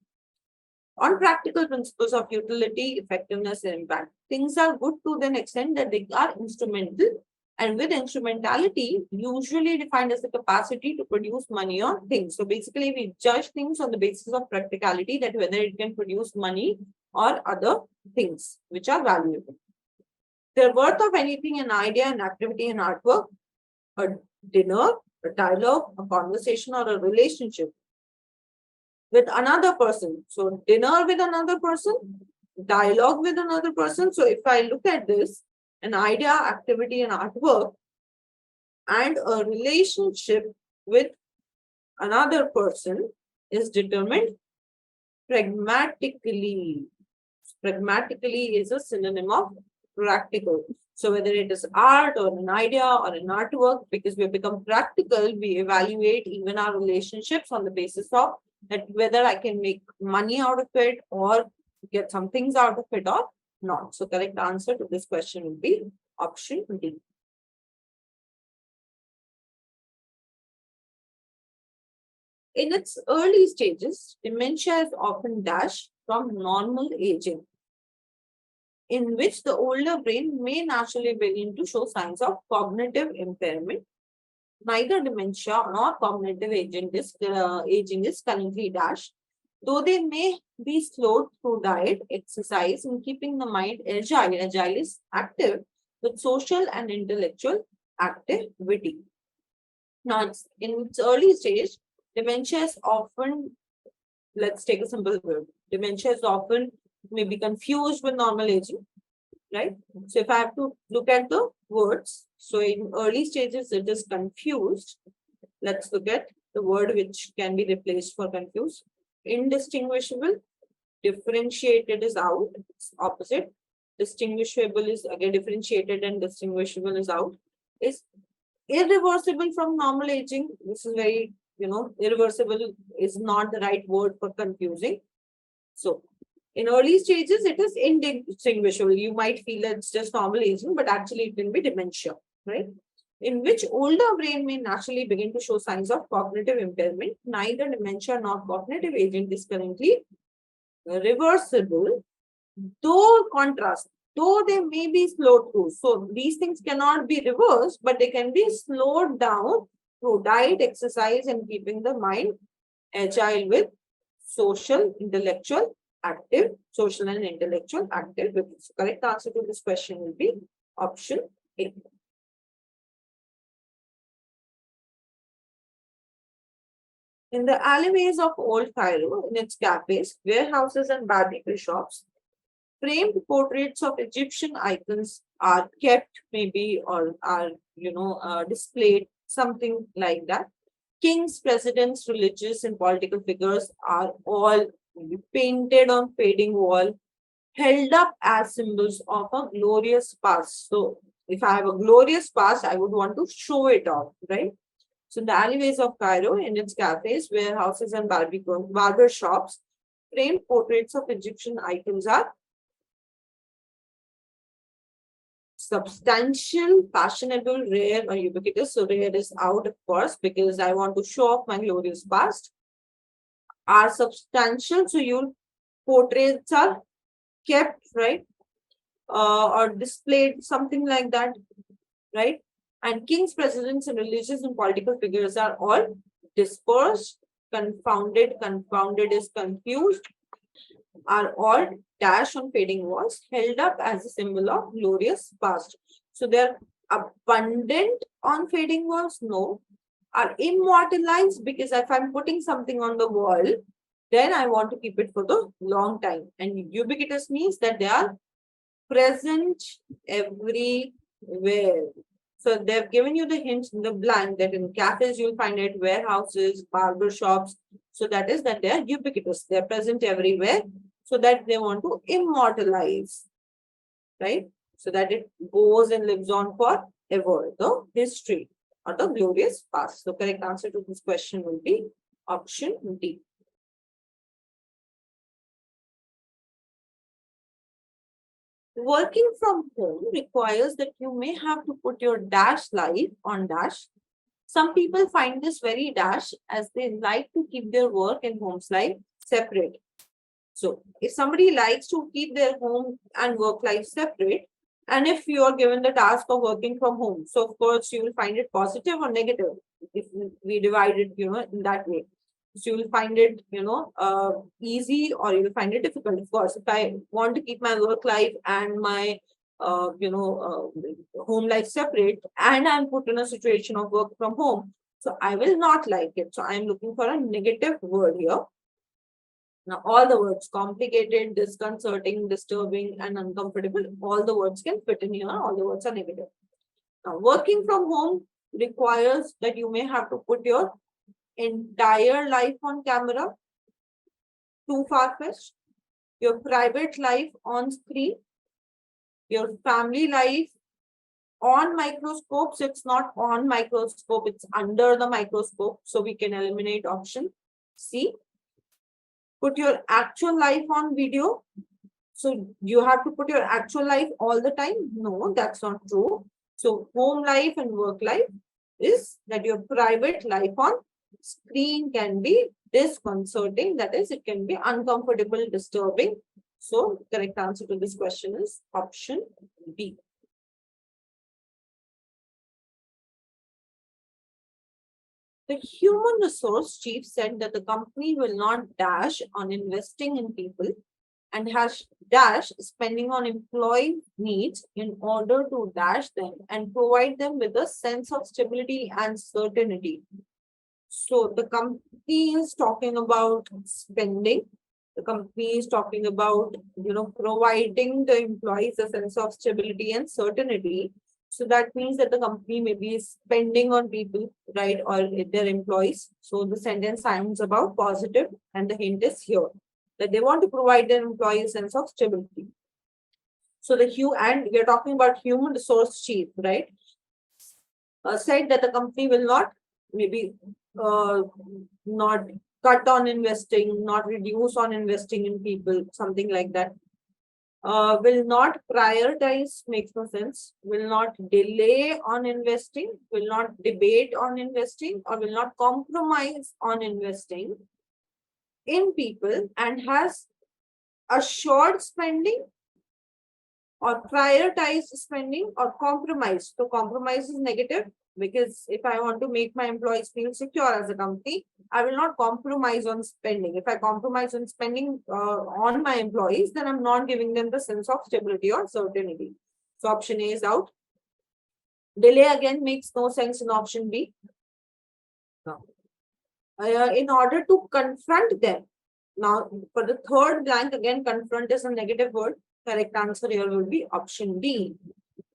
On practical principles of utility, effectiveness, and impact. Things are good to the extent that they are instrumental. And with instrumentality, usually defined as the capacity to produce money or things. So basically, we judge things on the basis of practicality, that whether it can produce money or other things which are valuable. The worth of anything, an idea, an activity, an artwork, a dinner, a dialogue, a conversation, or a relationship with another person. So dinner with another person, dialogue with another person. So if I look at this, an idea, activity, and artwork, and a relationship with another person is determined pragmatically. Pragmatically is a synonym of practical. So whether it is art or an idea or an artwork, because we become practical, we evaluate even our relationships on the basis of that whether I can make money out of it or get some things out of it or not. So correct answer to this question will be option D. In its early stages, dementia is often dashed from normal aging, in which the older brain may naturally begin to show signs of cognitive impairment. Neither dementia nor cognitive aging is currently dashed, though they may be slowed through diet, exercise, and keeping the mind agile. Agile is active with social and intellectual activity. Now, in its early stage, dementia is often, let's take a simple word, dementia is often may be confused with normal aging, right? So if I have to look at the words, so in early stages it is confused. Let's look at the word which can be replaced for confused. Indistinguishable, differentiated is out, it's opposite. Distinguishable is again differentiated and distinguishable is out. Is irreversible from normal aging. This is very, irreversible is not the right word for confusing. So in early stages, it is indistinguishable. You might feel it's just normal aging, but actually it can be dementia, right? In which older brain may naturally begin to show signs of cognitive impairment. Neither dementia nor cognitive aging is currently reversible, though contrast, though they may be slowed through. So these things cannot be reversed, but they can be slowed down through diet, exercise, and keeping the mind agile with social, intellectual, active, social and intellectual activity. So correct answer to this question will be option A. In the alleyways of Old Cairo, in its cafes, warehouses, and barbecue shops, framed portraits of Egyptian icons are kept, maybe, or are displayed, something like that. Kings, presidents, religious, and political figures are all painted on fading wall, held up as symbols of a glorious past. So, if I have a glorious past, I would want to show it off, right? So, in the alleyways of Cairo, in its cafes, warehouses, and barber shops, framed portraits of Egyptian icons are substantial, fashionable, rare, or ubiquitous. So, rare is out, of course, because I want to show off my glorious past. Are substantial, so your portraits are kept, right? Or displayed, something like that, right? And kings, presidents, and religious and political figures are all dispersed, confounded. Confounded is confused. Are all dashed on fading walls, held up as a symbol of glorious past. So they're abundant on fading walls? No. Are immortalized, because if I'm putting something on the wall, then I want to keep it for the long time. And ubiquitous means that they are present everywhere. So they've given you the hint in the blank that in cafes you'll find it, warehouses, barber shops. So that is that they are ubiquitous. They're present everywhere. So that they want to immortalize, right? So that it goes and lives on forever, the history or the glorious past. So correct answer to this question will be option D. Working from home requires that you may have to put your dash life on dash. Some people find this very dash as they like to keep their work and home's life separate. So if somebody likes to keep their home and work life separate, and if you are given the task of working from home, so of course you will find it positive or negative if we divide it, in that way. So you will find it, easy, or you will find it difficult. Of course, if I want to keep my work life and my home life separate, and I'm put in a situation of work from home, so I will not like it. So I'm looking for a negative word here. Now, all the words complicated, disconcerting, disturbing, and uncomfortable, all the words can fit in here. All the words are negative. Now, working from home requires that you may have to put your entire life on camera, too far-fetched, your private life on screen, your family life on microscope, so it's not on microscope, it's under the microscope. So we can eliminate option C. Put your actual life on video. So you have to put your actual life all the time? No, that's not true. So home life and work life is that your private life on screen can be disconcerting. That is, it can be uncomfortable, disturbing. So correct answer to this question is option B. The human resource chief said that the company will not dash on investing in people and has dash spending on employee needs in order to dash them and provide them with a sense of stability and certainty. So the company is talking about spending. The company is talking about, providing the employees a sense of stability and certainty. So that means that the company may be spending on people, right, or their employees. So the sentence sounds about positive, and the hint is here that they want to provide their employees a sense of stability. So and we are talking about human resource chief, right? Said that the company will not maybe not cut on investing, not reduce on investing in people, something like that. Will not prioritize, makes no sense. Will not delay on investing, will not debate on investing, or will not compromise on investing in people, and has assured spending or prioritize spending or compromise. So compromise is negative, because if I want to make my employees feel secure as a company, I will not compromise on spending. If I compromise on spending on my employees, then I'm not giving them the sense of stability or certainty. So option A is out. Delay again makes no sense in option B. No. In order to confront them. Now, for the third blank, again, confront is a negative word. Correct answer here will be option D.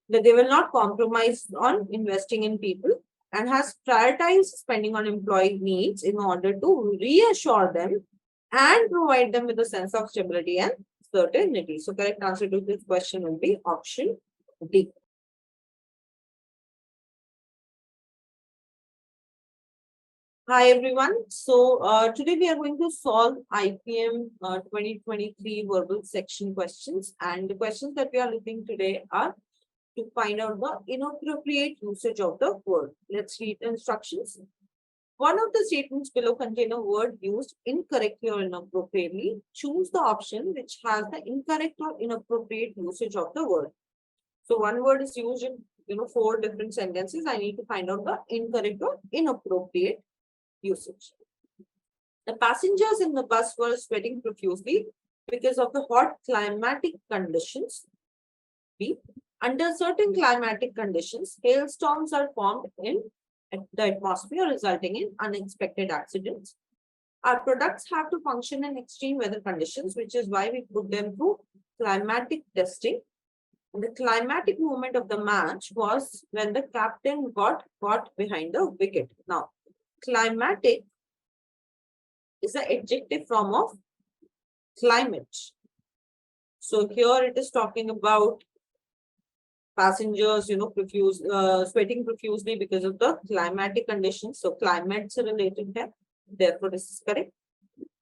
That they will not compromise on investing in people and has prioritized spending on employee needs in order to reassure them and provide them with a sense of stability and certainty. So correct answer to this question will be option D. Hi everyone. So today we are going to solve IPM 2023 verbal section questions, and the questions that we are looking today are to find out the inappropriate usage of the word. Let's read the instructions. One of the statements below contain a word used incorrectly or inappropriately. Choose the option which has the incorrect or inappropriate usage of the word. So one word is used in 4 different sentences. I need to find out the incorrect or inappropriate usage. The passengers in the bus were sweating profusely because of the hot climatic conditions. B. Under certain climatic conditions, hailstorms are formed in the atmosphere, resulting in unexpected accidents. Our products have to function in extreme weather conditions, which is why we put them through climatic testing. And the climatic moment of the match was when the captain got caught behind the wicket. Now, climatic is the adjective form of climate. So here it is talking about passengers, sweating profusely because of the climatic conditions. So climate's related here. Therefore, this is correct.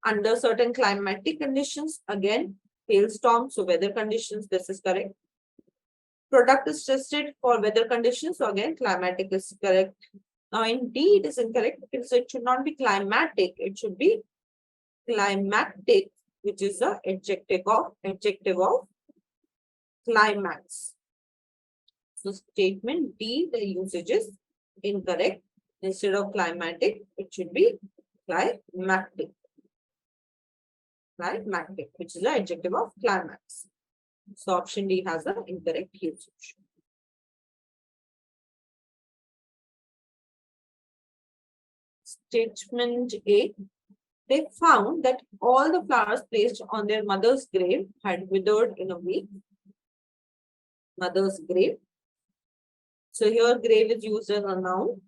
Under certain climatic conditions, again, hailstorm, so weather conditions, this is correct. Product is tested for weather conditions, so again, climatic is correct. Now, in D, it is incorrect because it should not be climatic. It should be climactic, which is the adjective of climax. So, statement D, the usage is incorrect. Instead of climatic, it should be climactic. Climactic, which is the adjective of climax. So, option D has the incorrect usage. Statement A. They found that all the flowers placed on their mother's grave had withered in a week. Mother's grave. So here grave is used as a noun.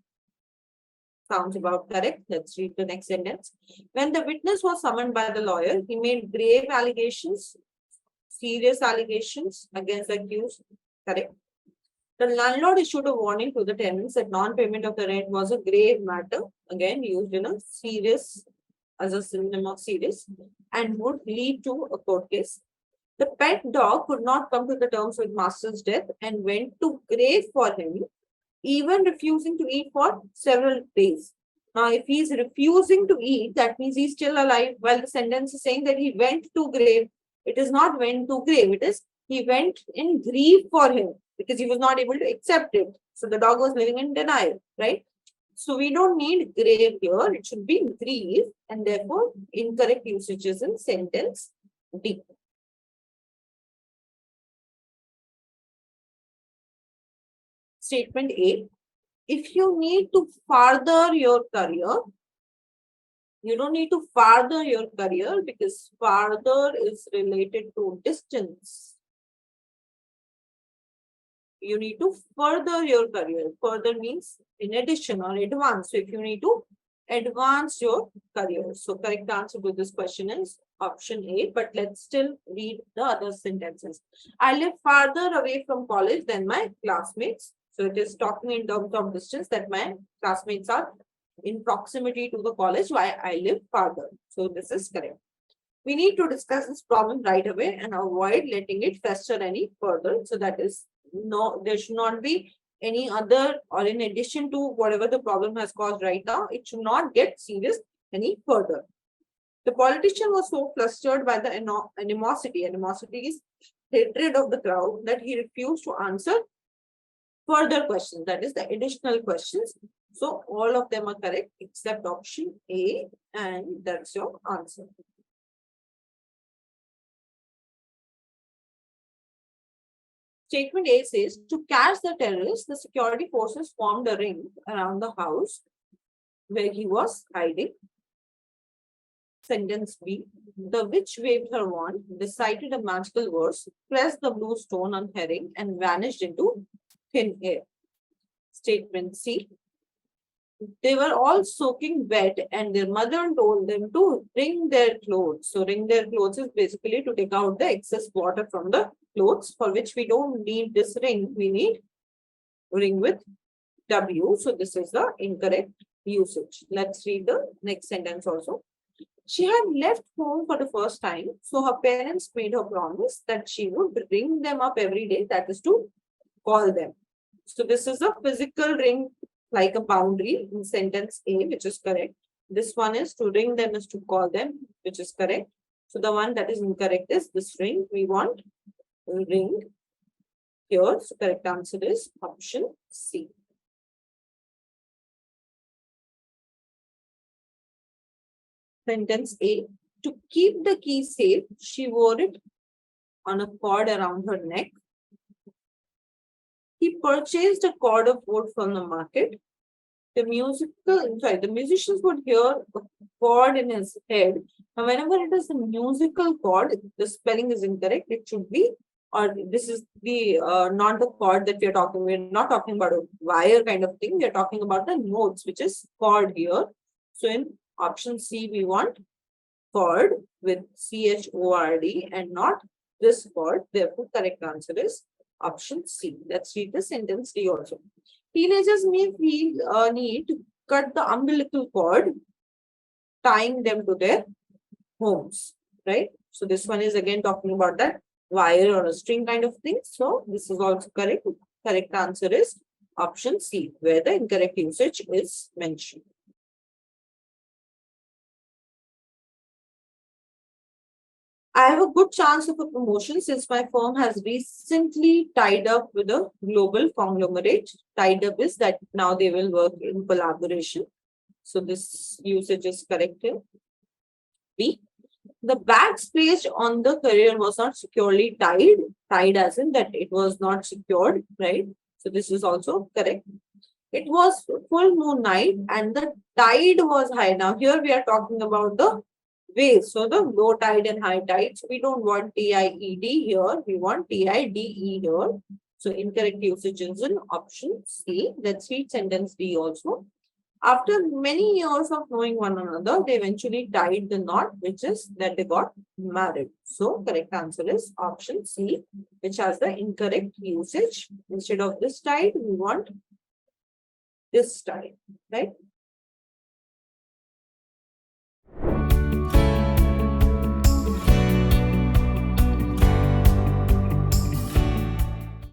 Sounds about correct. Let's read the next sentence. When the witness was summoned by the lawyer, he made grave allegations, serious allegations against the accused. Correct. The landlord issued a warning to the tenants that non-payment of the rent was a grave matter, again used in a serious, as a synonym of serious, and would lead to a court case. The pet dog could not come to the terms with master's death and went to grave for him, even refusing to eat for several days. Now, if he's refusing to eat, that means he's still alive, while the sentence is saying that he went to grave. It is not went to grave, it is he went in grief for him because he was not able to accept it. So the dog was living in denial, right? So we don't need grave here, it should be grief, and therefore incorrect usage is in sentence D. Statement A. If you need to further your career, you don't need to further your career because further is related to distance. You need to further your career. Further means in addition or advance. So if you need to advance your career. So correct answer to this question is option A, but let's still read the other sentences. I live farther away from college than my classmates. So it is talking in terms of distance that my classmates are in proximity to the college, why I live farther. So this is correct. We need to discuss this problem right away and avoid letting it fester any further. So that is no, there should not be any other or in addition to whatever the problem has caused right now, it should not get serious any further. The politician was so flustered by the animosity is hatred of the crowd, that he refused to answer further questions, that is the additional questions. So all of them are correct except option A, and that's your answer. Statement A says, to catch the terrorist, the security forces formed a ring around the house where he was hiding. Sentence B, the witch waved her wand, recited a magical verse, pressed the blue stone on herring, and vanished into thin air. Statement C, they were all soaking wet and their mother told them to wring their clothes. So wring their clothes is basically to take out the excess water from the clothes, for which we don't need this ring. We need ring with W. So this is the incorrect usage. Let's read the next sentence also. She had left home for the first time. So her parents made her promise that she would ring them up every day. That is to call them. So this is a physical ring like a boundary in sentence A, which is correct. This one is to ring them is to call them, which is correct. So the one that is incorrect is this ring. We want ring here. So correct answer is option C. Sentence A. To keep the key safe, she wore it on a cord around her neck. He purchased a cord of wood from the market. The musicians would hear a chord in his head. Now, whenever it is a musical chord, the spelling is incorrect. It should be, or this is the not the chord that we are talking. We're not talking about a wire kind of thing. We are talking about the notes, which is chord here. So in option C, we want chord with chord and not this chord. Therefore, correct answer is option C. Let's read the sentence D also. Teenagers may feel need to cut the umbilical cord, tying them to their homes, right? So this one is again talking about that wire or a string kind of thing. So this is also correct. Correct answer is option C, where the incorrect usage is mentioned. I have a good chance of a promotion since my firm has recently tied up with a global conglomerate. Tied up is that now they will work in collaboration. So this usage is correct here. B. The bags placed on the career was not securely tied. Tied as in that it was not secured, right? So this is also correct. It was full moon night and the tide was high. Now here we are talking about the waves. So the low tide and high tide. So we don't want TIED here. We want TIDE here. So incorrect usage is in option C. Let's read sentence D also. After many years of knowing one another, they eventually tied the knot, which is that they got married. So, correct answer is option C, which has the incorrect usage. Instead of this tied, we want this tied, right?